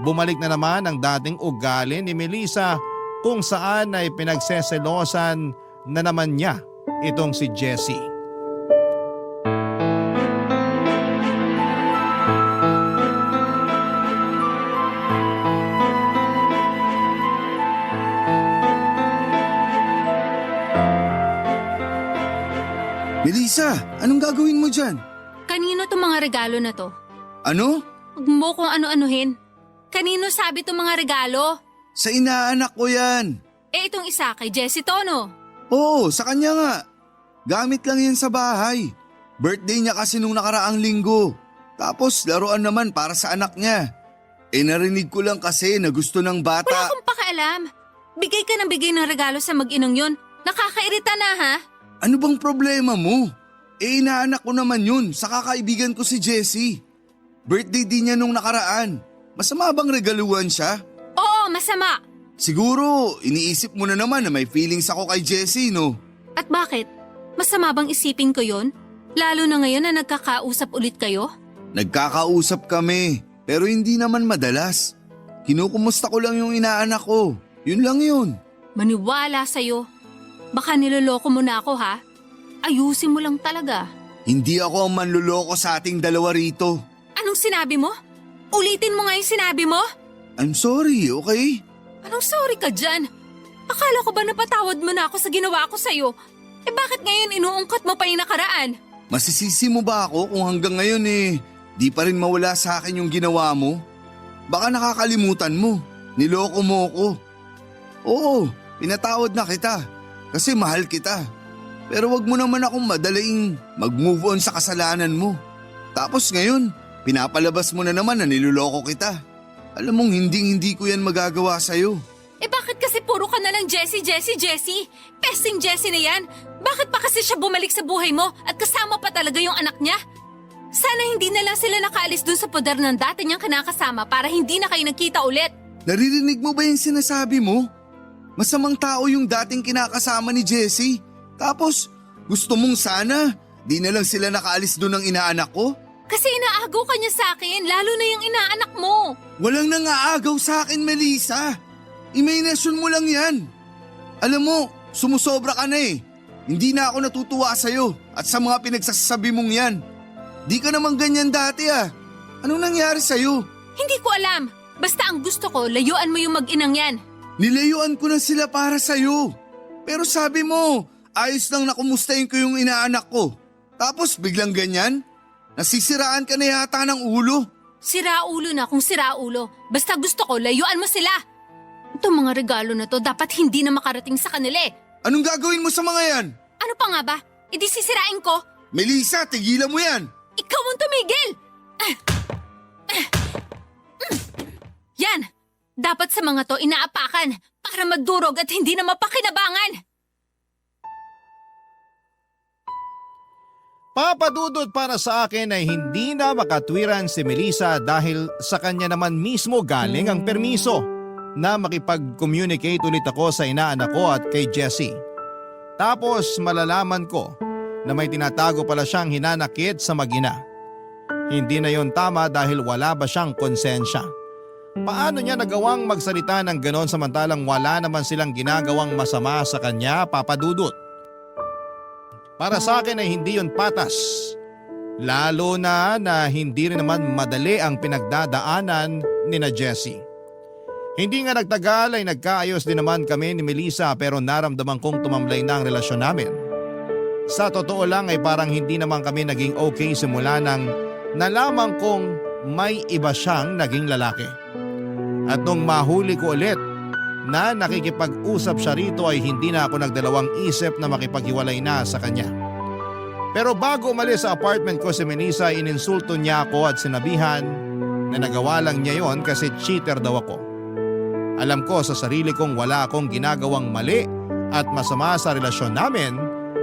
Bumalik na naman ang dating ugali ni Melissa kung saan ay pinagseselosan na naman niya itong si Jessie. Melissa, anong gagawin mo dyan? Kanino itong mga regalo na to? Ano? Huwag mo kung ano-anuhin. Kanino sabi itong mga regalo? Sa inaanak ko yan. Eh itong isa kay Jessie Tono. Oo, sa kanya nga. Gamit lang yan sa bahay. Birthday niya kasi nung nakaraang linggo. Tapos laruan naman para sa anak niya. Eh narinig ko lang kasi na gusto ng bata. Wala akong pakialam. Bigay ka ng bigay ng regalo sa mag-inang yun. Nakakairita na ha? Ano bang problema mo? Eh inaanak ko naman yun sa kakaibigan ko si Jessie. Birthday din niya nung nakaraan. Masama bang regaluhan siya? Oo, masama. Siguro, iniisip mo na naman na may feelings ako kay Jessie, no? At bakit? Masama bang isipin ko yon? Lalo na ngayon na nagkakausap ulit kayo? Nagkakausap kami, pero hindi naman madalas. Kinukumusta ko lang yung inaanak ko. Yun lang yun. Maniwala sa'yo. Baka niloloko mo na ako ha? Ayusin mo lang talaga. Hindi ako ang manluloko sa ating dalawa rito. Anong sinabi mo? Ulitin mo nga yung sinabi mo? I'm sorry, okay? Anong sorry ka dyan? Akala ko ba napatawad mo na ako sa ginawa ko sa'yo? Eh bakit ngayon inuungkat mo pa yung nakaraan? Masisisi mo ba ako kung hanggang ngayon di pa rin mawala sa akin yung ginawa mo? Baka nakakalimutan mo. Niloko mo ko. Oo, pinatawad na kita. Kasi mahal kita. Pero wag mo naman akong madalaing mag-move on sa kasalanan mo. Tapos ngayon, pinapalabas mo na naman na niloloko kita. Alam mong hindi ko yan magagawa sa'yo. Eh bakit kasi puro ka na lang Jessie? Pesting Jessie na yan. Bakit pa kasi siya bumalik sa buhay mo at kasama pa talaga yung anak niya? Sana hindi na lang sila nakaalis dun sa poder ng dati niyang kinakasama para hindi na kayo nagkita ulit. Naririnig mo ba yung sinasabi mo? Masamang tao yung dating kinakasama ni Jessie. Tapos gusto mong sana di na lang sila nakaalis dun ng inaanak ko? Kasi inaagaw ka niya sa akin, lalo na yung inaanak mo. Walang nangaagaw sa akin, Melissa. Imahinasyon mo lang yan. Alam mo, sumusobra ka na eh. Hindi na ako natutuwa sa'yo at sa mga pinagsasabi mong yan. Di ka naman ganyan dati ah. Anong nangyari sa'yo? Hindi ko alam. Basta ang gusto ko, layuan mo yung mag-inang yan. Nilayuan ko na sila para sa'yo. Pero sabi mo, ayos lang na kumustahin ko yung inaanak ko. Tapos biglang ganyan? Nasisiraan ka na yata ng ulo. Siraulo na kung siraulo. Basta gusto ko, layuan mo sila. Itong mga regalo na to dapat hindi na makarating sa kanila eh. Anong gagawin mo sa mga yan? Ano pa nga ba? E di sisirain ko? Melissa, tigilan mo yan. Ikaw ang tumigil! Yan! Dapat sa mga to inaapakan para magdurog at hindi na mapakinabangan. Papadudot para sa akin ay hindi na makatwiran si Melissa dahil sa kanya naman mismo galing ang permiso na makipag-communicate ulit ako sa inaanak ko at kay Jessie. Tapos malalaman ko na may tinatago pala siyang hinanakit sa mag-ina. Hindi na yon tama dahil wala ba siyang konsensya. Paano niya nagawang magsalita ng ganon samantalang wala naman silang ginagawang masama sa kanya, Papadudot? Para sa akin ay hindi yon patas. Lalo na hindi rin naman madali ang pinagdadaanan ni na Jessie. Hindi nga nagtagal ay nagkaayos din naman kami ni Melissa pero naramdaman kong tumamlay na ang relasyon namin. Sa totoo lang ay parang hindi naman kami naging okay simula nang nalaman kong may iba siyang naging lalaki. At nung mahuli ko ulit na nakikipag-usap siya rito ay hindi na ako nagdalawang isip na makipaghiwalay na sa kanya. Pero bago umalis sa apartment ko si Melissa, ininsulto niya ako at sinabihan na nagawa lang niya yon kasi cheater daw ako. Alam ko sa sarili kong wala akong ginagawang mali at masama sa relasyon namin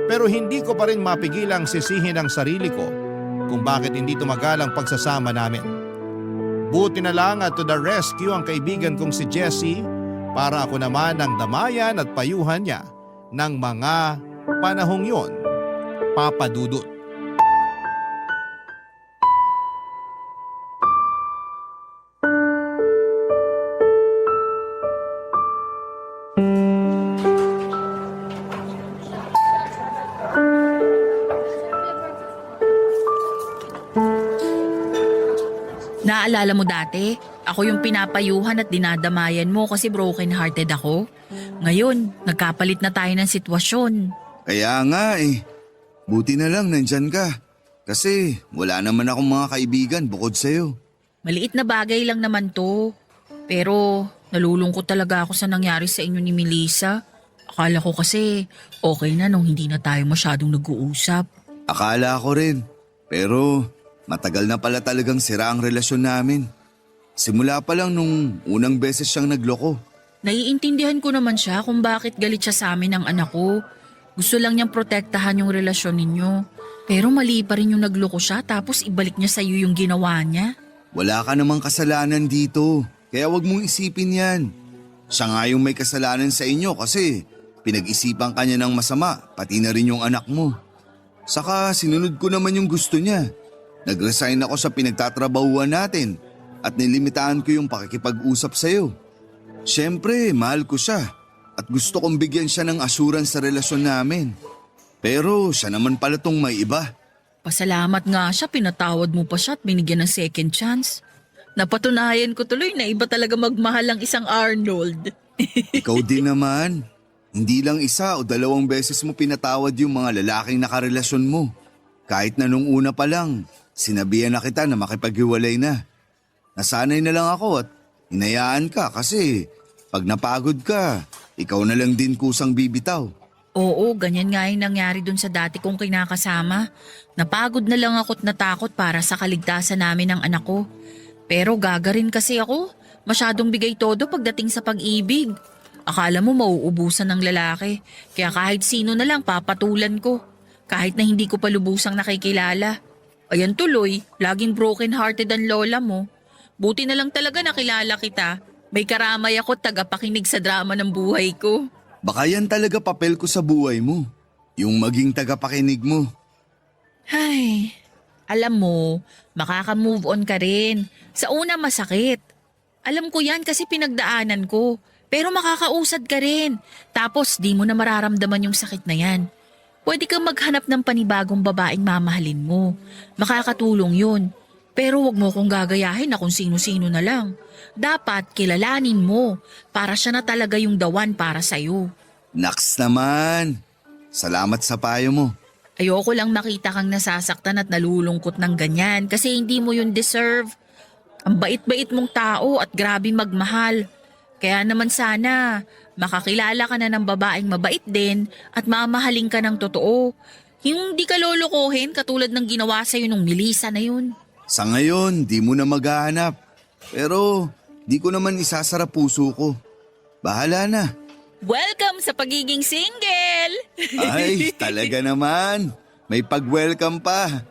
pero hindi ko pa rin mapigilang sisihin ang sarili ko kung bakit hindi tumagal ang pagsasama namin. Buti na lang at to the rescue ang kaibigan kong si Jessie para ako naman ang damayan at payuhan niya ng mga panahong yon, Papadudot. Naalala mo dati, ako yung pinapayuhan at dinadamayan mo kasi broken-hearted ako. Ngayon, nagkapalit na tayo ng sitwasyon. Kaya nga eh. Buti na lang nandyan ka. Kasi wala naman akong mga kaibigan bukod sa'yo. Maliit na bagay lang naman to. Pero nalulungkot talaga ako sa nangyari sa inyo ni Melissa. Akala ko kasi okay na nung hindi na tayo masyadong nag-uusap. Akala ko rin. Pero matagal na pala talagang sira ang relasyon namin. Simula pa lang nung unang beses siyang nagloko. Naiintindihan ko naman siya kung bakit galit siya sa amin ng anak ko. Gusto lang niyang protektahan yung relasyon ninyo. Pero mali pa rin yung nagloko siya tapos ibalik niya sa iyo yung ginawa niya. Wala ka namang kasalanan dito. Kaya wag mong isipin yan. Siya nga yung may kasalanan sa inyo kasi pinag-isipan ka niya ng masama, pati na rin yung anak mo. Saka sinunod ko naman yung gusto niya. Nag-resign ako sa pinagtatrabahuan natin at nilimitahan ko yung pakikipag-usap sa'yo. Siyempre, mahal ko siya at gusto kong bigyan siya ng assurance sa relasyon namin. Pero siya naman pala tong may iba. Pasalamat nga siya, pinatawad mo pa siya at binigyan ng second chance. Napatunayan ko tuloy na iba talaga magmahal ang isang Arnold. Ikaw din naman. Hindi lang isa o dalawang beses mo pinatawad yung mga lalaking nakarelasyon mo. Kahit na nung una pa lang, sinabihan na kita na makipaghiwalay na. Nasanay na lang ako at hinayaan ka kasi pag napagod ka, ikaw na lang din kusang bibitaw. Oo, ganyan nga yung nangyari dun sa dati kong kinakasama. Napagod na lang ako't natakot para sa kaligtasan namin ng anak ko. Pero gagarin kasi ako. Masyadong bigay todo pagdating sa pag-ibig. Akala mo mauubusan ng lalaki. Kaya kahit sino na lang papatulan ko. Kahit na hindi ko pa lubusang nakikilala. Ayan tuloy, laging broken-hearted ang lola mo. Buti na lang talaga nakilala kita. May karamay ako tagapakinig sa drama ng buhay ko. Baka yan talaga papel ko sa buhay mo. Yung maging tagapakinig mo. Ay, alam mo, makaka-move on ka rin. Sa una masakit. Alam ko yan kasi pinagdaanan ko. Pero makakausad ka rin. Tapos di mo na mararamdaman yung sakit na yan. Pwede kang maghanap ng panibagong babaeng mamahalin mo. Makakatulong yun. Pero wag mo kong gagayahin na kung sino-sino na lang. Dapat kilalanin mo para siya na talaga yung the one para sa'yo. Naks naman. Salamat sa payo mo. Ayoko lang makita kang nasasaktan at nalulungkot ng ganyan kasi hindi mo yun deserve. Ang bait-bait mong tao at grabe magmahal. Kaya naman sana makakilala ka na ng babaeng mabait din at mamahalin ka ng totoo. Yung di ka lolokohin katulad ng ginawa sa'yo nung Melissa na yun. Sa ngayon, di mo na maghahanap. Pero di ko naman isasara puso ko. Bahala na. Welcome sa pagiging single! Ay, talaga naman. May pag-welcome pa.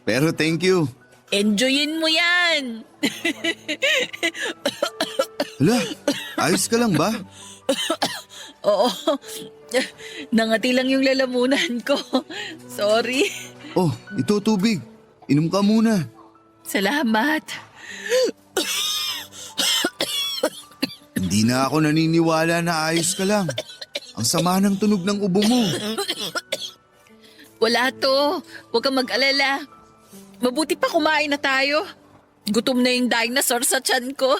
Pero thank you. Enjoyin mo yan! Hala, ayos ka lang ba? Oo, nangati lang yung lalamunan ko. Sorry. Oh, ito tubig. Inom ka muna. Salamat. Hindi na ako naniniwala na ayos ka lang. Ang sama ng tunog ng ubo mo. Wala to. Huwag kang mag-alala. Mabuti pa kumain na tayo. Gutom na yung dinosaur sa tiyan ko.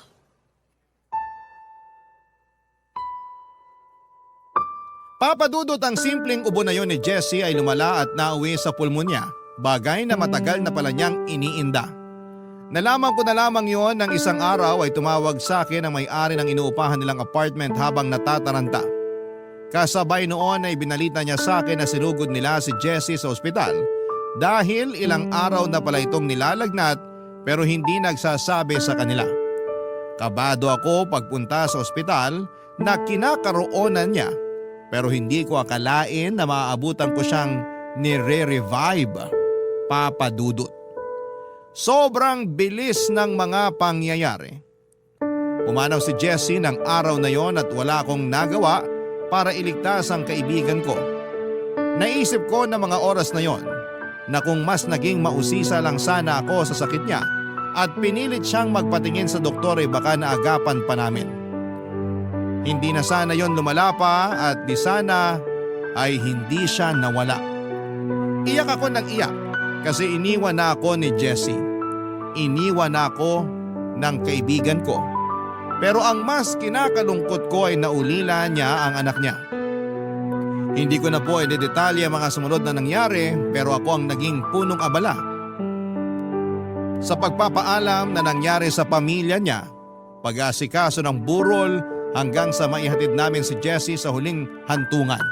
Papadudot ang simpleng ubo na yon ni Jessie ay lumala at nauwi sa pulmonya, bagay na matagal na pala niyang iniinda. Nalaman ko na lamang yon ng isang araw ay tumawag sa akin ang may-ari ng inuupahan nilang apartment habang natataranta. Kasabay noon ay binalita niya sa akin na sinugod nila si Jessie sa ospital dahil ilang araw na pala itong nilalagnat pero hindi nagsasabi sa kanila. Kabado ako pagpunta sa ospital na kinakaroonan niya pero hindi ko akalain na maaabutan ko siyang nire-revive, Papadudot. Sobrang bilis ng mga pangyayari. Pumanaw si Jessie ng araw na yon at wala akong nagawa para iligtas ang kaibigan ko. Naisip ko na mga oras na yon na kung mas naging mausisa lang sana ako sa sakit niya at pinilit siyang magpatingin sa doktor ay baka naagapan pa namin. Hindi na sana yon lumala pa at di sana ay hindi siya nawala. Iyak ako ng iyak kasi iniwan na ako ni Jessie. Iniwan na ako ng kaibigan ko. Pero ang mas kinakalungkot ko ay naulila niya ang anak niya. Hindi ko na po idedetalye ang mga sumunod na nangyari pero ako ang naging punong abala. Sa pagpapaalam na nangyari sa pamilya niya, pag-aasikaso ng burol hanggang sa maihatid namin si Jessie sa huling hantungan.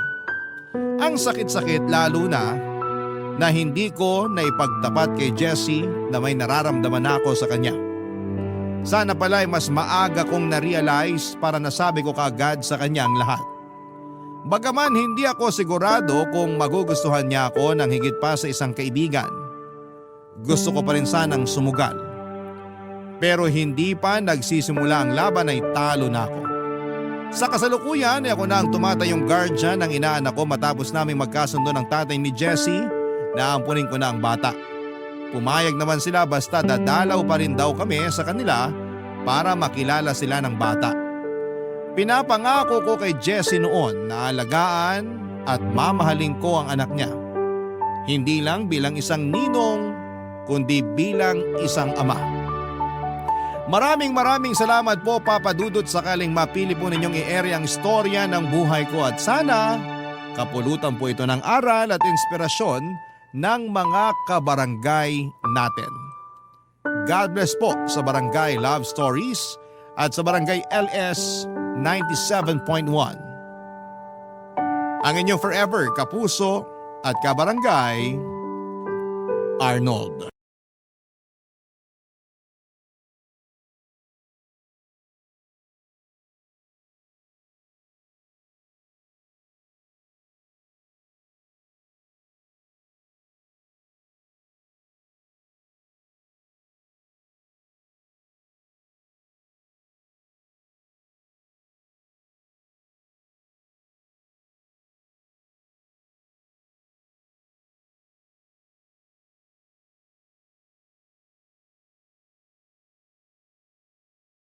Ang sakit-sakit lalo na hindi ko naipagtapat kay Jessie na may nararamdaman ako sa kanya. Sana pala ay mas maaga kong na-realize para nasabi ko kaagad sa kanya ang lahat. Bagaman hindi ako sigurado kung magugustuhan niya ako ng higit pa sa isang kaibigan. Gusto ko pa rin sanang sumugal. Pero hindi pa nagsisimula ang laban ay talo na ako. Sa kasalukuyan ay ako na ang tumatayong guardian ng inaanak ko matapos naming magkasundo ng tatay ni Jessie na ampunin ko na ang bata. Pumayag naman sila basta dadalaw pa rin daw kami sa kanila para makilala sila ng bata. Pinapangako ko kay Jessie noon na alagaan at mamahalin ko ang anak niya. Hindi lang bilang isang ninong kundi bilang isang ama. Maraming salamat po Papadudot sakaling mapili po ninyong i-ere ang istorya ng buhay ko at sana kapulutan po ito ng aral at inspirasyon ng mga kabarangay natin. God bless po sa Barangay Love Stories at sa Barangay LS 97.1. Ang inyong forever kapuso at kabarangay, Arnold.